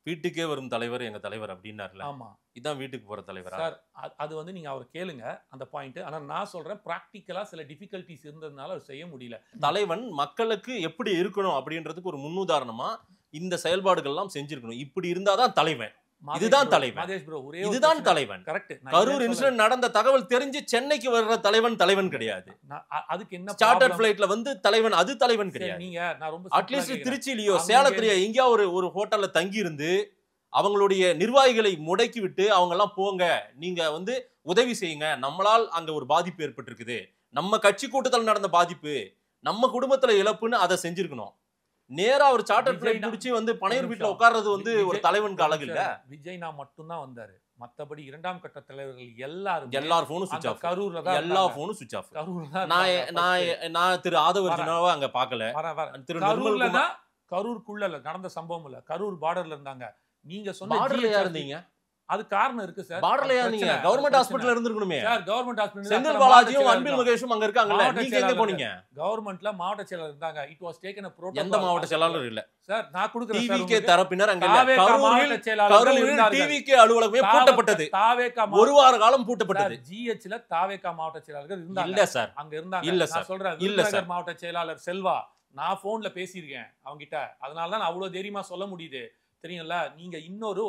வீட்டுக்கே வரும் தலைவர் எங்க தலைவர் அப்படின்னாருல. ஆமா, இதான் வீட்டுக்கு போற தலைவர் சார். அது வந்து நீங்க அவர் கேளுங்க அந்த பாயிண்ட். ஆனா நான் சொல்றேன் பிராக்டிக்கலா சில டிஃபிகல்டிஸ் இருந்ததுனால அவர் செய்ய முடியல. தலைவன் மக்களுக்கு எப்படி இருக்கணும் அப்படின்றதுக்கு ஒரு முன்னுதாரணமா இந்த செயல்பாடுகள் எல்லாம் செஞ்சிருக்கணும். இப்படி இருந்தாதான் தலைவன். இதுதான் தலைவன். இதுதான் தலைவன். கரூர் இன்சிடென்ட் நடந்த தகவல் தெரிஞ்சு சென்னைக்கு வர்ற தலைவன் கிடையாது. அதுக்கு என்ன சார்ட்டர் ஃபிளைட்ல வந்து தலைவன், அது தலைவன் கிடையாது. நீங்க நான் ரொம்ப அட்லீஸ்ட் திருச்சியிலயோ சேலத்திலயோ எங்கேயா ஒரு ஹோட்டல்ல தங்கி இருந்து அவங்களுடைய நிர்வாகிகளை முடக்கி விட்டு அவங்க எல்லாம் போங்க, நீங்க வந்து உதவி செய்யுங்க, நம்மளால் அங்க ஒரு பாதிப்பு ஏற்பட்டிருக்குது, நம்ம கட்சி கூட்டத்தில் நடந்த பாதிப்பு, நம்ம குடும்பத்துல இழப்புன்னு அதை செஞ்சிருக்கணும். நேரா ஒரு சார்ட்டர் ஃபிளைட் பிடிச்சி வந்து பனையூர் வீட்டுல உட்கார்றது வந்து ஒரு தலைவனுக்கு அழகு இல்ல. விஜய்னா மட்டும் தான் வந்தாரு. மத்தபடி இரண்டாம் கட்ட தலைவர்கள் எல்லாரும் எல்லார் போனும் சுவிட்ச் ஆஃப். கரூர்ல தான் எல்லா போனும் சுவிட்ச் ஆஃப். நான் திரு ஆதவர்ஜுனாவை அங்க பார்க்கல. கரூர்ல தான், கரூருக்குள்ள நடந்த சம்பவம் இல்ல, கரூர் பார்டர்ல இருந்தாங்க. நீங்க சொன்ன பார்டர்ல இருந்தீங்க, அது காரணம் இருக்கு சார். பார்டர்ல நீங்க கவர்மெண்ட் ஹாஸ்பிடல்ல இருந்திருக்கணுமே சார். கவர்மெண்ட் ஹாஸ்பிடல் செந்தில் பாலாஜியும் அன்பில் மகேஷும் அங்க இருக்காங்கல்ல, நீங்க எங்க போனீங்க? கவர்மெண்ட்ல மாவட்ட செயலாளர் இருந்தாங்க. It was taken a protocol. எந்த மாவட்ட செயலாளர் இல்ல சார், நான் கொடுக்கிறேன் சார். டிவிகே தரப்பினர் அங்க இல்ல. கரூரில் டிவிகே அலுவலகமே பூட்டப்பட்டது. தாவேகா ஒரு வார காலம் பூட்டப்பட்டது. ஜிஹெச்ல தாவேகா மாவட்ட செயலாளர்கள் இருந்தாங்க. இல்ல சார், அங்க இருந்தாங்க. இல்ல நான் சொல்றேன், விருதுநகர் மாவட்ட செயலாளர் செல்வா, நான் போன்ல பேசியிருக்கேன் அவங்க கிட்ட. அதனால தான் அவ்வளவு தைரியமா சொல்ல முடியுது. தெரியும்ல, நீங்க இன்னொரு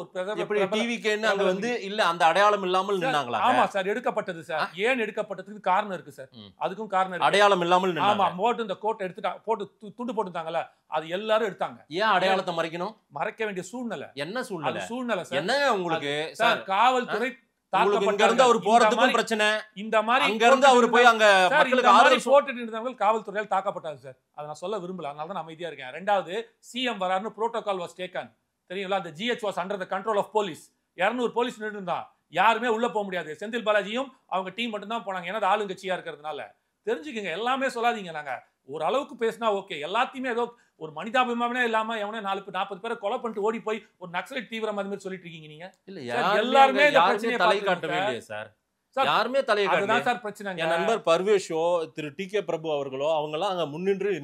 எப்படி டிவிக்கேன்னு அங்க வந்து இல்ல அந்த அடையாளம் இல்லாமல் நின்னாங்களா? ஆமா சார், எடுக்கப்பட்டது சார். ஏன் எடுக்கப்பட்டதுக்கு காரணம் இருக்கு சார். அதுக்கும் காரணம் இருக்கு. அடையாளம் இல்லாமல் நின்னாங்க. ஆமா, போட்டு இந்த கோட் எடுத்துட்டா, போட்டு துண்டு போட்டுட்டாங்கல, அது எல்லாரும் எடுத்தாங்க. ஏன் அடையாளத்தை மறைக்கணும்? மறைக்க வேண்டிய சூழ்நிலை. என்ன சூழ்நிலை? சூழ்நிலை சார். என்ன உங்களுக்கு சார்? காவல்துறை பிரச்சனை இந்த மாதிரி அங்க இருந்து அவர் போய் அங்க மக்களுக்கு ஆதரவு போட்டுட்டு இருந்தவங்க காவல்துறையால் தாக்கப்பட்டாங்க சார். அதை நான் சொல்ல விரும்பல, அதனால தான் அமைதியா இருக்கேன். ரெண்டாவது, சிஎம் வராருன்னு புரோட்டோகால் வாஸ் டேக்கன். தெரியுங்களா? அந்த GH was under the control of police. 200 police நின்று இருந்தா யாருமே உள்ள போக முடியாது. செந்தில் பாலாஜியும் அவங்க டீம் மட்டும் தான் போனாங்க. ஏன்னா ஆளுங்கட்சியா இருக்கிறதுனால. தெரிஞ்சுக்கங்க, எல்லாமே சொல்லாதீங்க. நாங்க ஒரு அளவுக்கு பேசினா ஓகே, எல்லாத்தையுமே ஏதோ ஒரு மனிதாபிமானமே இல்லாம எவனே 40 பேரை கொலை பண்ணிட்டு ஓடி போய் ஒரு நக்சலைட் தீவிரம் அது மாதிரி சொல்லிட்டு இருக்கீங்க நீங்க. எல்லாருமே தலை காட்டவே இல்லையே சார். யாருமே தலையை காட்டல சார். பிரச்சனை என் நண்பர் பர்வேஷோ, திரு டி கே பிரபு அவர்களோ அவங்க எல்லாம் அங்க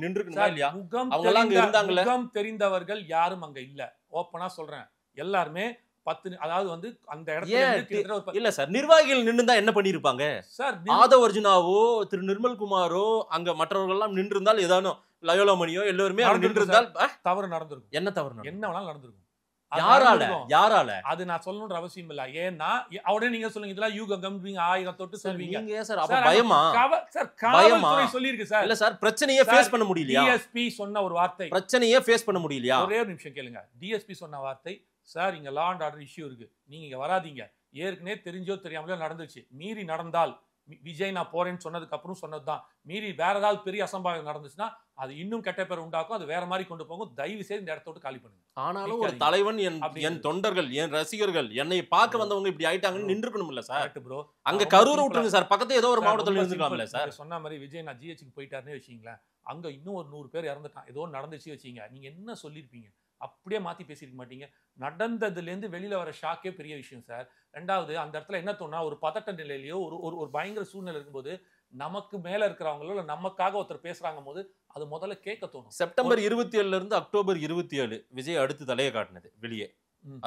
நின்றுக்கணுமா இல்லையா? அவங்க எல்லாம் அங்க இருந்தாங்கல்ல. முகம் தெரிந்தவர்கள் யாரும் அங்க இல்ல. ஓப்பனா சொல்றேன், எல்லாருமே 10, அதாவது வந்து அந்த இடத்துல இல்ல சார், நிர்வாகிகள் நின்னுதான் என்ன பண்ணிருப்பாங்க சார்? ஆதவர்ஜுனாவோ திரு நிர்மல் குமாரோ அங்க மற்றவர்கள் எல்லாம் நின்று இருந்தால் ஏதானும் லயோலா மணியோ எல்லோருமே அங்க நின்றிருந்தால் தவறு நடந்திருக்கும். என்ன தவறு நடக்கும்? என்ன வேணாலும் நடந்திருக்கும். யாரால அது நான் சொல்லணும்ன்ற அவசியம் இல்ல. ஏன்னா உடனே நீங்க சொல்லுங்க இதெல்லாம் யூகம் 1000 தொட்டு சொல்வீங்க. நீங்க சார் அப்ப பயமா? சார் காவல்துறை சொல்லிருக்கு சார். இல்ல சார் பிரச்சனையே ஃபேஸ் பண்ண முடியலையா? டிஎஸ்பி சொன்ன ஒரு வார்த்தை. பிரச்சனையே ஃபேஸ் பண்ண முடியலையா? ஒரே ஒரு நிமிஷம் கேளுங்க. டிஎஸ்பி சொன்ன வார்த்தை, சார் இங்க லா அண்ட் ஆர்டர் இஷ்யூ இருக்கு, நீங்க இங்க வராதீங்க. ஏற்கனவே தெரிஞ்சோ தெரியாமலோ நடந்துச்சு. மீறி நடந்தால் விஜய் நான் போறேன்னு சொன்னதுக்கு அப்புறம் சொன்னதுதான். மீறி வேற ஏதாவது பெரிய அசம்பாவிதம் நடந்துச்சுன்னா அது இன்னும் கெட்ட பேர் உண்டாக்கும். அது வேற மாதிரி கொண்டு போகும். தயவு செய்து இந்த இடத்த விட்டு காலி பண்ணுங்க. ஆனாலும் ஒரு தலைவன் என் தொண்டர்கள் என் ரசிகர்கள் என்னை பார்க்க வந்தவங்க இப்படி ஆயிட்டாங்கன்னு நின்றுக்கணும் இல்ல சார்? ப்ரோ அங்க கரூர் விட்டுருங்க சார், பக்கத்துல ஏதோ ஒரு மாவட்டத்துல இருந்துக்கலாம்ல சார். சொன்ன மாதிரி விஜய் நான் ஜிஹெச்சுக்கு போயிட்டாருன்னு வச்சுங்களேன், அங்க இன்னும் ஒரு 100 பேர் இறந்துட்டான், ஏதோ நடந்துச்சு வச்சுங்க, நீங்க என்ன சொல்லியிருப்பீங்க? அப்படியே மாத்தி பேசிருக்க மாட்டீங்க. நடந்ததுல இருந்து வெளியில வர ஷாக்கே பெரிய விஷயம் சார். ரெண்டாவது அந்த இடத்துல என்ன தோணுனா, ஒரு பதட்ட நிலையிலயோ ஒரு பயங்கர சூழ்நிலை இருக்கும்போது நமக்கு மேல இருக்கிறவங்களோ இல்ல நமக்காக ஒருத்தர் பேசுறாங்க போது அது முதல்ல கேட்க தோணும். செப்டம்பர் 27 இருந்து அக்டோபர் 27 விஜய் அடுத்து தலையை காட்டினது வெளியே.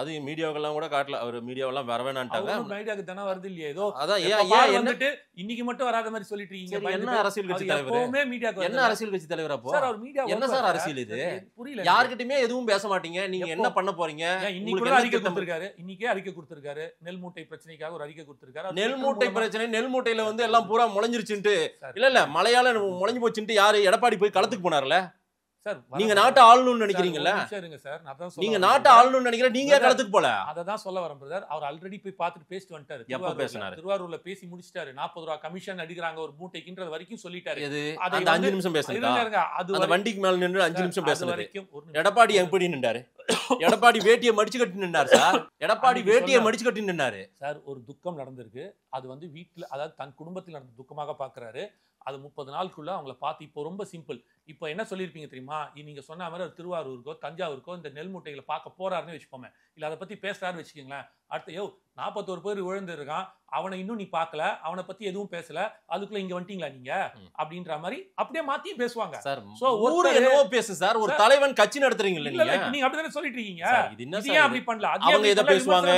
அது மீடியாவெல்லாம் கூட காட்டல. அவர் மீடியாவெல்லாம் வர வேணான்ட்டாங்க. மீடியாக்கு தானே வருது இல்லையா? ஏதோ அதான் ஏன் வந்துட்டு இன்னைக்கு மட்டும் வராத மாதிரி சொல்லிட்டு இருக்கீங்க. என்ன அரசியல் கட்சி தலைவர்? என்ன அரசியல் கட்சி தலைவர் அப்போ? சார் அவர் மீடியா என்ன சார் அரசியல் இது? புரியல. யார்கிட்டயுமே எதுவும் பேச மாட்டீங்க. நீங்க என்ன பண்ண போறீங்க? இன்னைக்கு அறிக்கை கொடுத்திருக்காரு. இன்னைக்கே அறிக்கை கொடுத்திருக்காரு. நெல் மூட்டை பிரச்சனைக்காக ஒரு அறிக்கை கொடுத்திருக்காரு. நெல் மூட்டை பிரச்சனை, நெல் மூட்டையில வந்து எல்லாம் பூரா முளைஞ்சிருச்சுட்டு இல்ல மழையால முளைஞ்சு போச்சுட்டு யாரு எடப்பாடி போய் களத்துக்கு போனார்ல? நீங்க நாட்டை ஆளணும்னு நினைக்கிறீங்கல்ல? நீங்க நாட்டை ஆளணும்னு நினைக்கிற நீங்க களத்துக்கு போல. அததான் சொல்ல வரேன் பிரதர். அவர் ஆல்ரெடி போய் பார்த்துட்டு பேசிட்டு வந்துட்டாரு. எப்ப பேசினாரு? திருவாரூர்ல பேசி முடிச்சிட்டாரு. 40 ரூபாய் கமிஷன் அடிக்கிறாங்க ஒரு மூட்டைக்குன்றது வரைக்கும் சொல்லிட்டாரு. அந்த 5 நிமிஷம் பேசுறாங்க. அந்த வண்டிக்கு மேல நின்று 5 நிமிஷம் பேசுறாரு. எடப்பாடி எப்படி நின்றாரு? எடப்பாடி வேட்டியை மடிச்சு கட்டி நின்றாரு சார். எடப்பாடி வேட்டியை மடிச்சு கட்டி நின்றாரு சார். ஒரு துக்கம் நடந்திருக்கு. அது வந்து வீட்டுல, அதாவது தன் குடும்பத்தில் நடந்த துக்கமாக பாக்குறாரு. அது 30 நாளுக்குள்ள அவங்கள பார்த்து இப்போ ரொம்ப சிம்பிள். இப்போ என்ன சொல்லியிருப்பீங்க தெரியுமா? நீங்க சொன்ன மாதிரி ஒரு திருவாரூருக்கோ தஞ்சாவூருக்கோ இந்த நெல் மூட்டைகளை பார்க்க போறாருன்னு வச்சுப்போமே, இல்லை அதை பத்தி பேசுறாருன்னு வச்சுக்கோங்களேன். அடுத்து 41 பேர் விழுந்து இருக்கான், அவனை இன்னும் நீ பார்க்கல, அவனை பத்தி எதுவும் பேசல, அதுக்குள்ள இங்க வந்துட்டீங்களா நீங்க அப்படின்ற மாதிரி அப்படியே மாத்தியும் பேசுவாங்க சார். சோ ஊரு என்னவோ பேசு சார். ஒரு தலைவன் கட்சி நடத்துறீங்கல்ல நீங்க அப்படிதானே சொல்லிட்டு இருக்கீங்க. இது என்ன சார்? அப்படி பண்ணல. அவங்க இத பேசுவாங்க,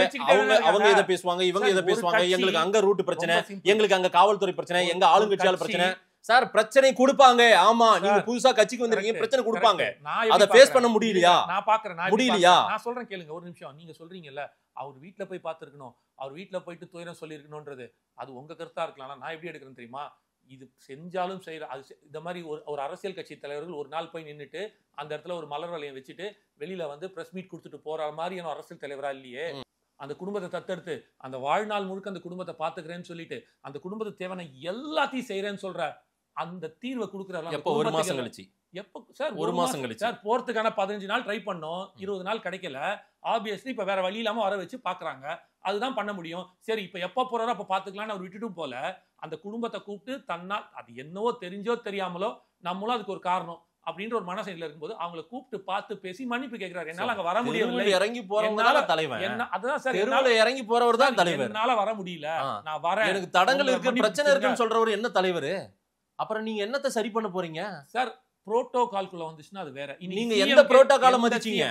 அவங்க இத பேசுவாங்க, இவங்க இத பேசுவாங்க. எங்களுக்கு அங்க ரூட் பிரச்சனை, எங்களுக்கு அங்க காவல்துறை பிரச்சனை, எங்க ஆளுங்கட்சியால பிரச்சனை. சார் பிரச்சனை கொடுப்பாங்க. ஆமா, நீங்க புதுசா கட்சிக்கு வந்திருக்கீங்க, பிரச்சனை கொடுப்பாங்க. அத ஃபேஸ் பண்ண முடியலையா? நான் பாக்குறேன். முடியலையா? நான் சொல்றேன் கேளுங்க ஒரு நிமிஷம். நீங்க சொல்றீங்கல்ல அவர் வீட்ல போய் பார்த்திருக்கணும், அவர் வீட்ல போயிட்டு துயரம் சொல்லியிருக்கணும்ன்றது அது உங்க கருத்தா இருக்கலாம். நான் எப்படி எடுக்கிறேன்னு தெரியுமா? இது செஞ்சாலும் செய்யற அது இந்த மாதிரி ஒரு அரசியல் கட்சி தலைவர்கள் ஒரு நாள் போய் நின்றுட்டு அந்த இடத்துல ஒரு மலர் வளையம் வச்சுட்டு வெளியில வந்து பிரஸ் மீட் கொடுத்துட்டு போற மாதிரியான அரசியல் தலைவரா இல்லையே. அந்த குடும்பத்தை தத்தெடுத்து அந்த வாழ்நாள் முழுக்க அந்த குடும்பத்தை பாத்துக்கிறேன்னு சொல்லிட்டு அந்த குடும்பத்தை தேவையான எல்லாத்தையும் செய்யறேன்னு சொல்ற அந்த தீர்வை கொடுக்குறாரு. எப்போ? ஒரு மாசம் கழிச்சு. எப்போ சார்? ஒரு மாசம் கழிச்சு சார். போறதுக்கான 15 நாள் ட்ரை பண்ணோம், 20 நாள் கிடைக்கல. ஆப்வியஸ்லி இப்ப வேற வழி இல்லாம வர வச்சு பாக்குறாங்க. அதுதான் பண்ண முடியும். சரி இப்ப எப்ப போறாரோ அப்ப பாத்துக்கலாம்னு அவர் விட்டுட்டும் போல அந்த குடும்பத்தை கூப்பிட்டு தன்னால் அது என்னவோ தெரிஞ்சோ தெரியாமலோ நம்மளும் அதுக்கு ஒரு காரணம் அப்படின்ற ஒரு மனசையில இருக்கும்போது அவங்களை கூப்பிட்டு பார்த்து பேசி மன்னிப்பு கேட்கிறாரு. என்னால அங்க வர முடியல. இறங்கி போறவங்க தலைவன். அதுதான் சார். தெருவுல இறங்கி போறவர் தான் தலைவர். என்னால வர முடியல, நான் வரேன், எனக்கு தடங்கள் இருக்கு, பிரச்சனை இருக்குன்னு சொல்றவர் என்ன தலைவர்? அப்புறம் நீங்க என்னத்தை சரி பண்ண போறீங்க சார்? புரோட்டோகால்குள்ள வந்துச்சுன்னா அது வேற. நீங்க எந்த புரோட்டோகாலை மதிச்சீங்க?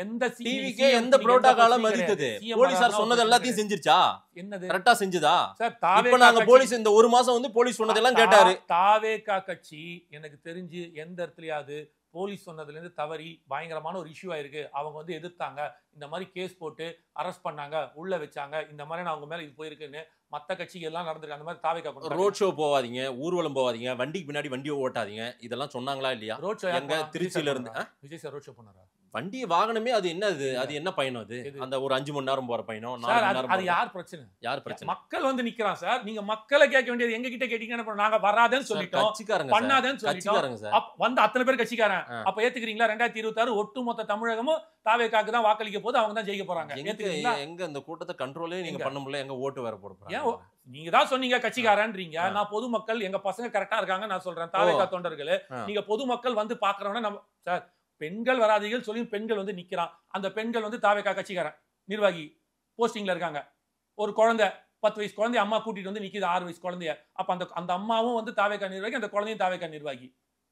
எந்த டிவிக்கே எந்த புரோட்டோகாலை மதித்தது? போலீசார் சொன்னது எல்லாத்தையும் செஞ்சிருச்சா? என்னது கரெக்டா செஞ்சுதா? சார் இப்ப நாங்க போலீஸ் இந்த ஒரு மாசம் வந்து போலீஸ் சொன்னதெல்லாம் கேட்டாரு. தாவேகா கட்சி எனக்கு தெரிஞ்சு எந்த இடத்துலயாவது போலீஸ் சொன்னதுல இருந்து தவறி பயங்கரமான ஒரு இஷ்யூ ஆயிருக்கு. அவங்க வந்து எதிர்த்தாங்க, இந்த மாதிரி கேஸ் போட்டு அரெஸ்ட் பண்ணாங்க, உள்ள வச்சாங்க, இந்த மாதிரி அவங்க மேல இது போயிருக்குன்னு மத்த கட்சிகள் எல்லாம் நடந்திருக்கு. அந்த மாதிரி தாவேகா ரோட் ஷோ போவாதீங்க, ஊர்வலம் போவாதீங்க, வண்டிக்கு பின்னாடி வண்டியை ஓட்டாதீங்க, இதெல்லாம் சொன்னாங்களா இல்லையா? ரோட் ஷோ எங்க திருச்சியில இருந்து விஜய் சார் ரோட் ஷோ பண்ணாரா? வண்டி வாகனமே அது என்ன? அது என்ன பயணம்? அது அந்த ஒரு 5 மணி நேரம் போற பயணம், 4 மணி நேரம். அது யார் பிரச்சனை? யார் பிரச்சனை? மக்கள் வந்து நிக்கிறான் சார். நீங்க மக்களை கேட்க வேண்டியது எங்க கிட்ட கேட்டீங்கன்னா நாங்க வராதேன்னு சொல்லிட்டோம், பண்ணாதேன்னு சொல்லிட்டோம். வந்து அத்தனை பேர் கட்சிக்காரன். அப்ப ஏத்துக்கிறீங்களா? 2026 ஒட்டுமொத்த தமிழகமும் தாவேகாக்கு தான் வாக்களிக்க போது, அவங்க தான் ஜெயிக்க போறாங்க. எங்க இந்த கூட்டத்தை கண்ட்ரோலே நீங்க பண்ண முடியல, எங்க ஓட்டு வேற போட போறாங்க. நீங்க தான் சொன்னீங்க கட்சிக்காரன்றீங்க. நான் பொதுமக்கள் எங்க பசங்க கரெக்டா இருக்காங்க நான் சொல்றேன். தாவேகா தொண்டர்கள் நீங்க பொதுமக்கள் வந்து பாக்குறவன நம்ம சார் பெண்கள் வராதீர்கள் சொல்லி பெண்கள் வந்து நிக்கிறான். அந்த பெண்கள் வந்து தாவேகா கட்சிக்காரன் நிர்வாகி போஸ்டிங்ல இருக்காங்க. ஒரு குழந்தை 10 வயசு குழந்தைய அம்மா கூட்டிட்டு வந்து நிக்குது, 6 வயசு குழந்தைய. அப்ப அந்த அம்மாவும் வந்து தாவேகா நிர்வாகி, அந்த குழந்தையும் தாவேகா நிர்வாகி,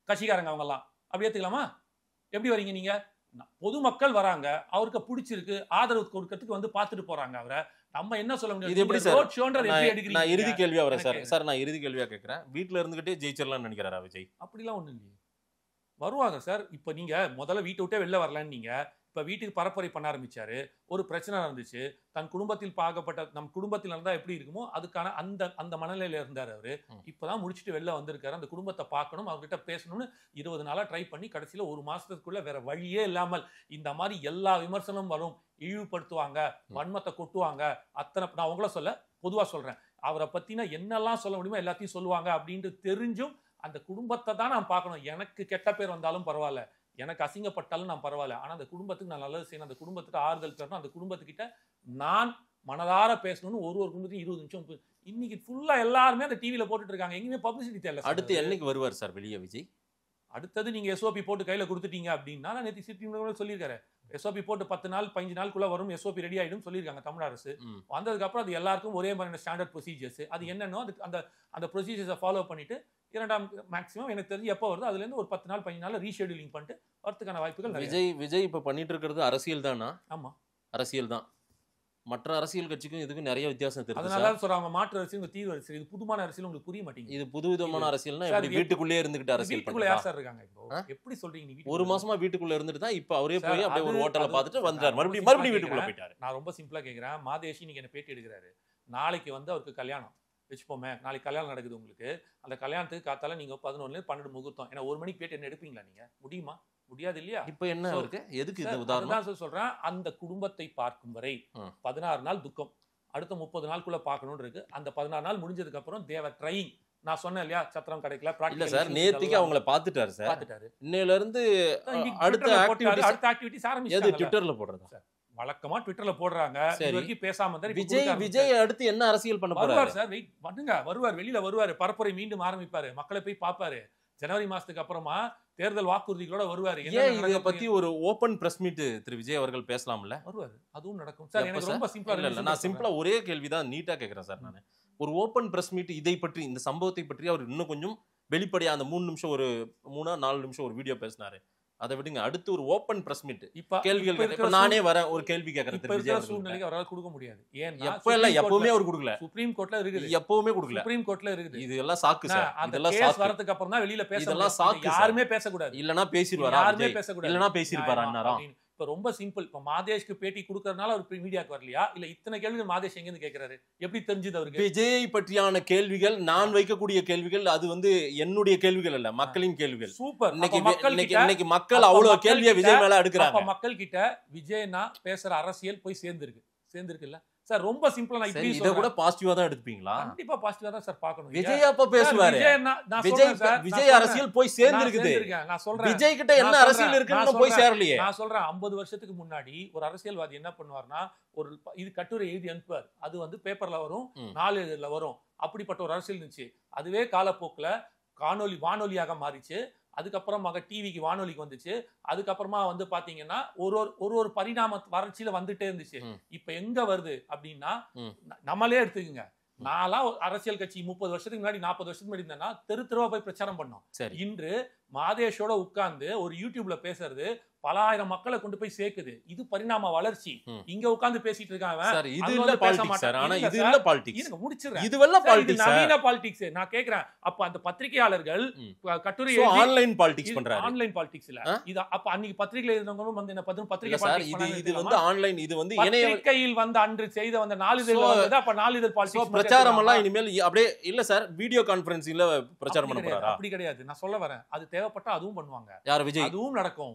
கட்சிக்காரங்க அவங்க எல்லாம். அப்படி ஏத்துக்கலாமா? எப்படி வரீங்க நீங்க? பொதுமக்கள் வராங்க, அவருக்கு பிடிச்சிருக்கு, ஆதரவு கொடுக்கறதுக்கு வந்து பாத்துட்டு போறாங்க. அவரை நம்ம என்ன சொல்ல முடியும்? இது எப்படி சார்? எப்படி நான் இறுதி கேள்வியா வரேன் சார். நான் இறுதி கேள்வியா கேட்கிறேன். வீட்டுல இருந்துகிட்டே ஜெயிச்சிடலாம்னு நினைக்கிறாரா விஜய்? அப்படிலாம் ஒண்ணும் இல்லையே. வருவாங்க சார். இப்ப நீங்க முதல்ல வீட்டை விட்டே வெளில வரலன்னு நீங்க இப்ப வீட்டுக்கு பரப்புரை பண்ண ஆரம்பிச்சாரு. ஒரு பிரச்சனை நடந்துச்சு. தன் குடும்பத்தில் பார்க்கப்பட்ட நம் குடும்பத்தில் இருந்தா எப்படி இருக்குமோ அதுக்கான அந்த மனநிலையில இருந்தார் அவரு. இப்பதான் முடிச்சுட்டு வெளில வந்திருக்காரு. அந்த குடும்பத்தை பார்க்கணும், அவர்கிட்ட பேசணும்னு 20 நாளா ட்ரை பண்ணி கடைசியில ஒரு மாசத்துக்குள்ள வேற வழியே இல்லாமல் இந்த மாதிரி எல்லா விமர்சனமும் வரும், இழிவுபடுத்துவாங்க, வன்மத்தை கொட்டுவாங்க. நான் உங்கள சொல்ல பொதுவா சொல்றேன். அவரை பத்தினா என்னெல்லாம் சொல்ல முடியுமோ எல்லாத்தையும் சொல்லுவாங்க அப்படின்ட்டு தெரிஞ்சும் அந்த குடும்பத்தை தான் நான் பார்க்கணும். எனக்கு கெட்ட பேர் வந்தாலும் பரவாயில்ல, எனக்கு அசிங்கப்பட்டாலும் நான் பரவாயில்ல, ஆனா அந்த குடும்பத்துக்கு நான் நல்லது செய்யணும், அந்த குடும்பத்துக்கு ஆறுதல் தரணும், அந்த குடும்பத்துக்கிட்ட நான் மனதார பேசணும்னு ஒரு குடும்பத்தையும் 20 நிமிஷம் இன்னைக்கு ஃபுல்லா எல்லாருமே அந்த டிவியில போட்டுட்டு இருக்காங்க. எங்கேயுமே பப்ளிசிட்டி தெரியல. அடுத்து என்னைக்கு வருவார் சார் வெளியே விஜய்? அடுத்தது நீங்க எஸ்ஓபி போட்டு கையில கொடுத்துட்டீங்க அப்படின்னா, நான் நேற்று சிட்டி சொல்லியிருக்காரு, எஸ்ஓபி போட்டு 10 நாள் 15 நாளுக்குள்ள வரும், எஸ்ஓபி ரெடி ஆயிடும் சொல்லியிருக்காங்க தமிழ் அரசு. வந்ததுக்கு அப்புறம் அது எல்லாருக்கும் ஒரே மாதிரியான ஸ்டாண்டர்ட் ப்ரொசீஜர்ஸ், அது என்னன்னோ அந்த ப்ரொசீஜர்ஸை ஃபாலோ பண்ணிட்டு இரண்டாம் மேக்ஸிமம் எனக்கு தெரிஞ்சு எப்போ வருது அதுல இருந்து ஒரு 10 நாள் 15 நாள் ரீஷெடியூலிங் பண்ணிட்டு வரதுக்கான வாய்ப்புகள். விஜய் இப்ப பண்ணிட்டு இருக்கிறது அரசியல் தானா? ஆமா, அரசியல் தான். மற்ற அரசியல் கட்சிக்கும் இதுக்கு நிறைய வித்தியாசம் தெரியுது. அதனால சொல்றாங்க மாற்று அரசியல், தீர்வு அரசியல். இது புதுமான அரசியல் உங்களுக்கு புரிய மாட்டேங்குது. இது புது விதமான அரசியல்னா எப்படி வீட்டுக்குள்ளே இருந்துகிட்டு அரசியல் வீட்டுக்குள்ள யார் சார் இருக்காங்க இப்போ? எப்படி சொல்றீங்க? நீங்க ஒரு மாசமா வீட்டுக்குள்ள இருந்துட்டு தான் இப்ப அவரே போய் அப்படியே ஒரு ஹோட்டல்ல பார்த்துட்டு வந்தார், மறுபடியும் வீட்டுக்குள்ள போயிட்டாரு. நான் ரொம்ப சிம்பிளா கேக்குறேன். மாதேஷி நீங்க என்ன பேட்டி எடுக்கிறாரு, நாளைக்கு வந்து அவருக்கு கல்யாணம் வச்சுப்போமே, நாளைக்கு கல்யாணம் நடக்குது உங்களுக்கு. அந்த கல்யாணத்துக்கு காத்தால நீங்க 11 12 முகூர்த்தம், ஏன்னா 1 மணிக்கு பேட்டி என்ன எடுப்பீங்களா? நீங்க முடியுமா? முடியாது இல்லையா? இப்ப என்ன இருக்கு? எதுக்கு இந்த உதாரணம் தான் சொல்றேன். அந்த குடும்பத்தை பார்க்கும் வரை 16 நாள் துக்கம், அடுத்த 30 நாளுக்குள்ள பார்க்கணும்னு இருக்கு. அந்த 16 நாள் முடிஞ்சதுக்கு அப்புறம் தேவர் ட்ரைங். நான் சொன்னேன் இல்லையா, சத்திரம் கிடைக்கல. இல்ல சார், நேத்திக்கு அவங்கள பாத்துட்டாரு சார். பாத்துட்டாரு. இன்னையில இருந்து அடுத்த ஆக்டிவிட்டிஸ் ஆரம்பிச்சாங்க. ட்விட்டர்ல போடுறதா சார்? வழக்கமா ட்விட்டர்ல போடுறாங்க. இது வரைக்கும் பேசாம இருந்தாரு. விஜய் அடுத்து என்ன அரசியல் பண்ண போறாரு சார்? வெயிட் பண்ணுங்க, வருவார், வெளியில வருவாரு, பரப்புரை மீண்டும் ஆரம்பிப்பாரு, மக்களை போய் பாப்பாரு. ஜனவரி மாசத்துக்கு அப்புறமா தேர்தல் வாக்குறுதிகளோட வருவாரு. இத பத்தி ஒரு ஓபன் பிரஸ் மீட் திரு விஜய் அவர்கள் பேசலாம்ல? வருவாரு, அதுவும் நடக்கும் சார். எனக்கு ரொம்ப சிம்பிளா இல்ல, நான் சிம்பிளா ஒரே கேள்விதான் நீட்டா கேக்குறேன் சார். நான் ஒரு ஓபன் பிரஸ் மீட் இதை பற்றி, இந்த சம்பவத்தை பற்றி அவர் இன்னும் கொஞ்சம் வெளிப்படையா அந்த 3 நிமிஷம் ஒரு 3-4 நிமிஷம் ஒரு வீடியோ பேசினாரு. அதை விடுங்க, அடுத்து ஒரு ஓபன் பிரஸ் மீட் கேள்விகள் இப்ப நானே வர ஒரு கேள்வி கேக்குறேன். சூழ்நிலைக்கு அவரால் கொடுக்க முடியாது. ஏன்னா எப்பவுமே அவர் கொடுக்கல. சுப்ரீம் கோர்ட்ல இருக்குது, எப்பவுமே கொடுக்கல. சுப்ரீம் கோர்ட்ல இருக்குது. இதெல்லாம் சாக்கு சார். இதெல்லாம் சாக்கு. வரதுக்கு அப்புறம் தான் வெளியில பேச. இதெல்லாம் சாக்கு. யாருமே பேச கூடாது. இல்லனா பேசிடுவாரா? யாருமே பேச கூடாது. இல்லனா பேசிருப்பாரா அண்ணாரா? இப்ப ரொம்ப சிம்பிள். இப்ப மாதேஷ்க்கு பேட்டி கொடுக்கறதுனால அவர் மீடியாக்கு வரலையா? இல்ல இத்தனை கேள்விகள் மாதேஷ் எங்க இருந்து கேக்குறாரு? எப்படி தெரிஞ்சது அவருக்கு? விஜய் பற்றியான கேள்விகள், நான் வைக்கக்கூடிய கேள்விகள், அது வந்து என்னுடைய கேள்விகள் அல்ல, மக்களின் கேள்விகள். சூப்பர். இன்னைக்கு மக்கள் அவ்வளவு கேள்வியை விஜய் மேல எடுக்கிறாங்க. மக்கள் கிட்ட விஜய்னா பேசுற அரசியல் போய் சேர்ந்திருக்குல்ல சார். ரொம்ப சிம்பிளா நான் இப்படி இத கூட பாசிட்டிவா தான் எடுத்துப்பீங்களா? கண்டிப்பா பாசிட்டிவா தான் சார் பார்க்கணும். விஜய் அப்ப பேசுவாரு. விஜய் அரசியல் போய் சேர்ந்திருக்குது. நான் சொல்றேன், விஜய் கிட்ட என்ன அரசியல் இருக்குன்னு போய் சேரலையே. நான் சொல்றேன், 50 வருஷத்துக்கு முன்னாடி ஒரு அரசியல்வாதி என்ன பண்ணுவார்னா, ஒரு இது கட்டுரை எழுதி அனுப்புவார். அது வந்து பேப்பர்ல வரும், நாளிதழ்ல வரும். அப்படிப்பட்ட ஒரு அரசியல் இருந்துச்சு. அதுவே காலப்போக்குல வானொலியாக மாறிச்சு. அதுக்கப்புறமாக டிவிக்கு வானொலிக்கு வந்துச்சு. அதுக்கப்புறமா வந்து பாத்தீங்கன்னா ஒரு பரிணாம வறட்சியில வந்துட்டே இருந்துச்சு. இப்ப எங்க வருது அப்படின்னா, நம்மளே எடுத்துக்கங்க. நான்லாம் அரசியல் கட்சி 30 வருஷத்துக்கு முன்னாடி 40 வருஷத்துக்கு முன்னாடி இருந்தேன்னா தெருவா போய் பிரச்சாரம் பண்ணோம். இன்று மாதேஷோட உட்கார்ந்து ஒரு யூடியூப்ல பேசுறது பல ஆயிரம் மக்களை கொண்டு போய் சேர்க்குது. இது பரிணாம வளர்ச்சி. இங்க உட்கார்ந்து பேசிட்டு இருக்காங்க. இது இல்ல பாலிடிக்ஸ் சார். ஆனா இது இல்ல பாலிடிக்ஸ். இது முடிச்சிரேன். இதுவெல்லாம் பாலிடிக்ஸ், நவீன பாலிடிக்ஸ். நான் கேக்குறேன், அப்ப அந்த பத்திரிகையாளர்கள் கட்டுரை எழுதி ஆன்லைன் பாலிடிக்ஸ் பண்றாங்க. ஆன்லைன் பாலிடிக்ஸ் இல்ல இது. அப்ப அன்னைக்கு பத்திரிகையில இருந்தவங்க வந்து என்ன பத்திரிகை பாலிடிக்ஸ். இது வந்து ஆன்லைன். இது வந்து பத்திரிகையில் வந்து அன்று செய்த வந்த நாளிதழ்ல வந்து அப்ப நாளிதழ் பாலிடிக்ஸ் பிரச்சாரம் எல்லாம் இனிமேல் அப்படியே இல்ல சார். வீடியோ கான்ஃபரன்சிங்ல பிரச்சாரம் பண்ண போறாரா? அப்படி கிடையாது. நான் சொல்ல வரேன், அது தேவைப்பட்டா அதுவும் பண்ணுவாங்க. யார்? விஜய். அதுவும் நடக்கும்.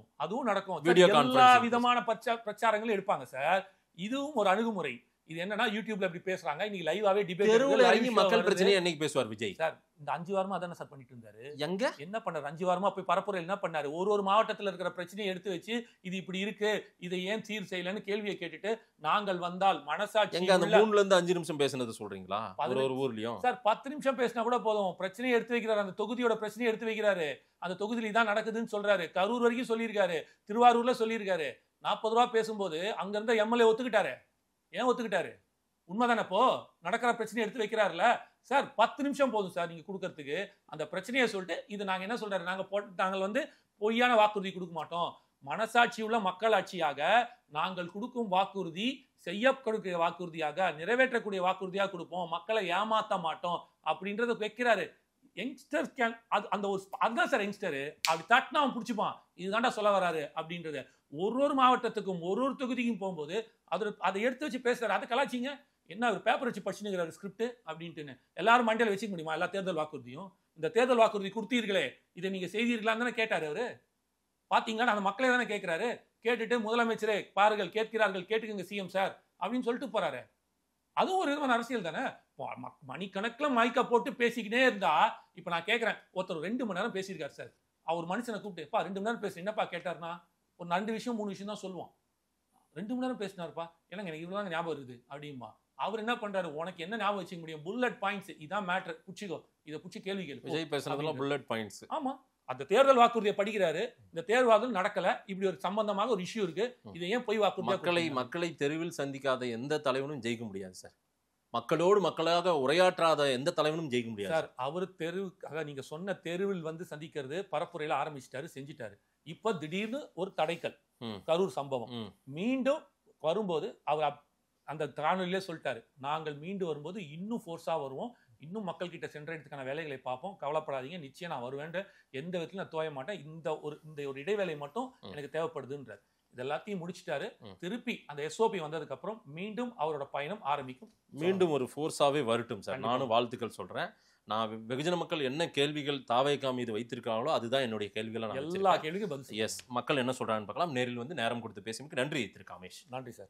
வீடியோ எல்லா விதமான பிரச்சாரங்களும் எடுப்பாங்க சார். இதுவும் ஒரு அணுகுமுறை. இது என்னன்னா, யூடியூப்ல இப்படி பேசுறாங்க, இன்னைக்கு லைவாவே டிபேட், தெருவுல இறங்கி மக்கள் பிரச்சனையை என்னைக்கு பேசுவார் விஜய் சார்? இந்த 5 வாரமா அதானே சார் பண்ணிட்டு இருந்தாரு. எங்க என்ன பண்ணாரு? 5 வாரமா போய் பரப்புரை என்ன பண்ணாரு? ஒரு மாவட்டத்துல இருக்கிற பிரச்சனையை எடுத்து வச்சு, இது இப்படி இருக்கு, இதை ஏன் சீர் செய்யலன்னு கேள்வியை கேட்டுட்டு, நாங்கள் வந்தால் மனசாட்சி. எங்க அந்த 3ல இருந்து 5 நிமிஷம் பேசினது சொல்றீங்களா? ஒரு ஊர்லயும் சார் 10 நிமிஷம் பேசினா கூட போதும். பிரச்சனையை எடுத்து வைக்கிறாரு, அந்த தொகுதியோட பிரச்சனையை எடுத்து வைக்கிறாரு. அந்த தொகுதியில தான் நடக்குதுன்னு சொல்றாரு. கரூர் வரைக்கும் சொல்லியிருக்காரு, திருவாரூர்ல சொல்லியிருக்காரு. 40 ரூபா பேசும்போது அங்க இருந்த எம்எல்ஏ ஒத்துக்கிட்டாரு. ஏன் ஒத்துக்கிட்டாரு? உண்மைதானே? இப்போ நடக்கிற பிரச்சனையை எடுத்து வைக்கிறாருல சார். 10 நிமிஷம் போதும் சார் நீங்க கொடுக்கறதுக்கு. அந்த பிரச்சனையை சொல்லிட்டு, இது நாங்க என்ன சொல்றாரு, நாங்கள் வந்து பொய்யான வாக்குறுதி கொடுக்க மாட்டோம், மனசாட்சி உள்ள மக்களாட்சியாக நாங்கள் கொடுக்கும் வாக்குறுதி செய்யக்கூடிய வாக்குறுதியாக, நிறைவேற்றக்கூடிய வாக்குறுதியாக கொடுப்போம், மக்களை ஏமாத்த மாட்டோம் அப்படின்றத வைக்கிறாரு. யங்ஸ்டர்ஸ் கேன் அது அந்த ஒரு அதுதான் சார் யங்ஸ்டரு அப்படி தட்டினா அவன் பிடிச்சிப்பான் இதுதான்டா சொல்ல வராரு அப்படின்றது. ஒரு மாவட்டத்துக்கும் ஒரு தொகுதிக்கும் போகும்போது அதை எடுத்து வச்சு பேசுறாரு. அதை கலாச்சிங்க என்ன ஒரு பேப்பர் வச்சு படிச்சுங்கிறாரு ஸ்கிரிப்ட் அப்படின்ட்டு எல்லாரும் மண்டையில் வச்சுக்க முடியுமா எல்லா தேர்தல் வாக்குறுதியும்? இந்த தேர்தல் வாக்குறுதி கொடுத்தீர்களே இதை நீங்க செய்தீர்களான்னு தானே கேட்டாரு அவரு. பாத்தீங்களா அந்த மக்களே தானே கேட்கிறாரு. கேட்டுட்டு முதலமைச்சரே பாருங்கள் கேட்கிறார்கள் கேட்டுக்கங்க சிஎம் சார் அப்படின்னு சொல்லிட்டு போறாரு. அதுவும் ஒரு விதமான அரசியல் தானே. மணிக்கணக்கில் மைக்கா போட்டு பேசிக்கிட்டே இருந்தா இப்ப நான் கேட்கிறேன் ஒருத்தர் 2 மணி நேரம் பேசியிருக்காரு சார். அவர் மனுஷனை கூப்பிட்டு 2 மணி நேரம் பேச என்னப்பா கேட்டாருன்னா ஒரு 2 விஷயம் 3 விஷயம் தான் சொல்லுவான். 2 மணி நேரம் பேசினாருப்பா எனக்கு இவ்வளவு ஞாபகம் இருக்குது அப்படிமா. அவர் என்ன பண்றாரு உனக்கு என்ன ஞாபகம் வச்சுக்க முடியும் புல்லட் பாயிண்ட்ஸ் இதான் மேட்டர் புடிச்சிக்கோ இதை புடிச்சு கேள்வி கேள்வி விஜய் பேசுறதுலாம் புல்லட் பாயிண்ட்ஸ். ஆமா அந்த தேர்தல் வாக்குறுதியை படிக்கிறாரு. இந்த தேர்தல் வாக்குறுதி நடக்கல இப்படி ஒரு சம்பந்தமாக ஒரு இஷ்யூ இருக்கு இதை ஏன் போய் வாக்குறுதி மக்களை தெருவில் சந்திக்காத எந்த தலைவனும் ஜெயிக்க முடியாது சார். மக்களோடு மக்களாக உரையாற்றாத எந்த தலைவனும் ஜெயிக்க முடியாது சார். அவர் தெருவுக்காக நீங்க சொன்ன தெருவில் வந்து சந்திக்கிறது பரப்புரையில ஆரம்பிச்சிட்டாரு செஞ்சிட்டாரு. இப்ப திடீர்னு ஒரு தடைக்கல் கரூர் சம்பவம் மீண்டும் வரும்போது அவர் அந்த காணொலியிலே சொல்லிட்டாரு நாங்கள் மீண்டும் வரும்போது இன்னும் ஃபோர்ஸா வருவோம் இன்னும் மக்கள் கிட்ட சென்றதுக்கான வேலைகளை பார்ப்போம் கவலைப்படாதீங்க நிச்சயம் நான் வருவேன் எந்த விதத்திலும் நான் தோய மாட்டேன் இந்த ஒரு இடைவேளை மட்டும் எனக்கு தேவைப்படுதுன்றார். இது எல்லாத்தையும் முடிச்சிட்டாரு. திருப்பி அந்த எஸ்ஓபி வந்ததுக்கு அப்புறம் மீண்டும் அவரோட பயணம் ஆரம்பிக்கும். மீண்டும் ஒரு ஃபோர்ஸாவே வரட்டும் சார். நானும் வாழ்த்துக்கள் சொல்றேன். நான் வெகுஜன மக்கள் என்ன கேள்விகள் தாவேகா மீது வைத்திருக்காங்களோ அதுதான் என்னுடைய கேள்விகளை எல்லா கேள்விக்கும் பதில். எஸ் மக்கள் என்ன சொல்றாங்கன்னு பார்க்கலாம். நேரில் வந்து நேரம் கொடுத்து பேசியதுக்கு நன்றி திரு காமேஷ். நன்றி சார்.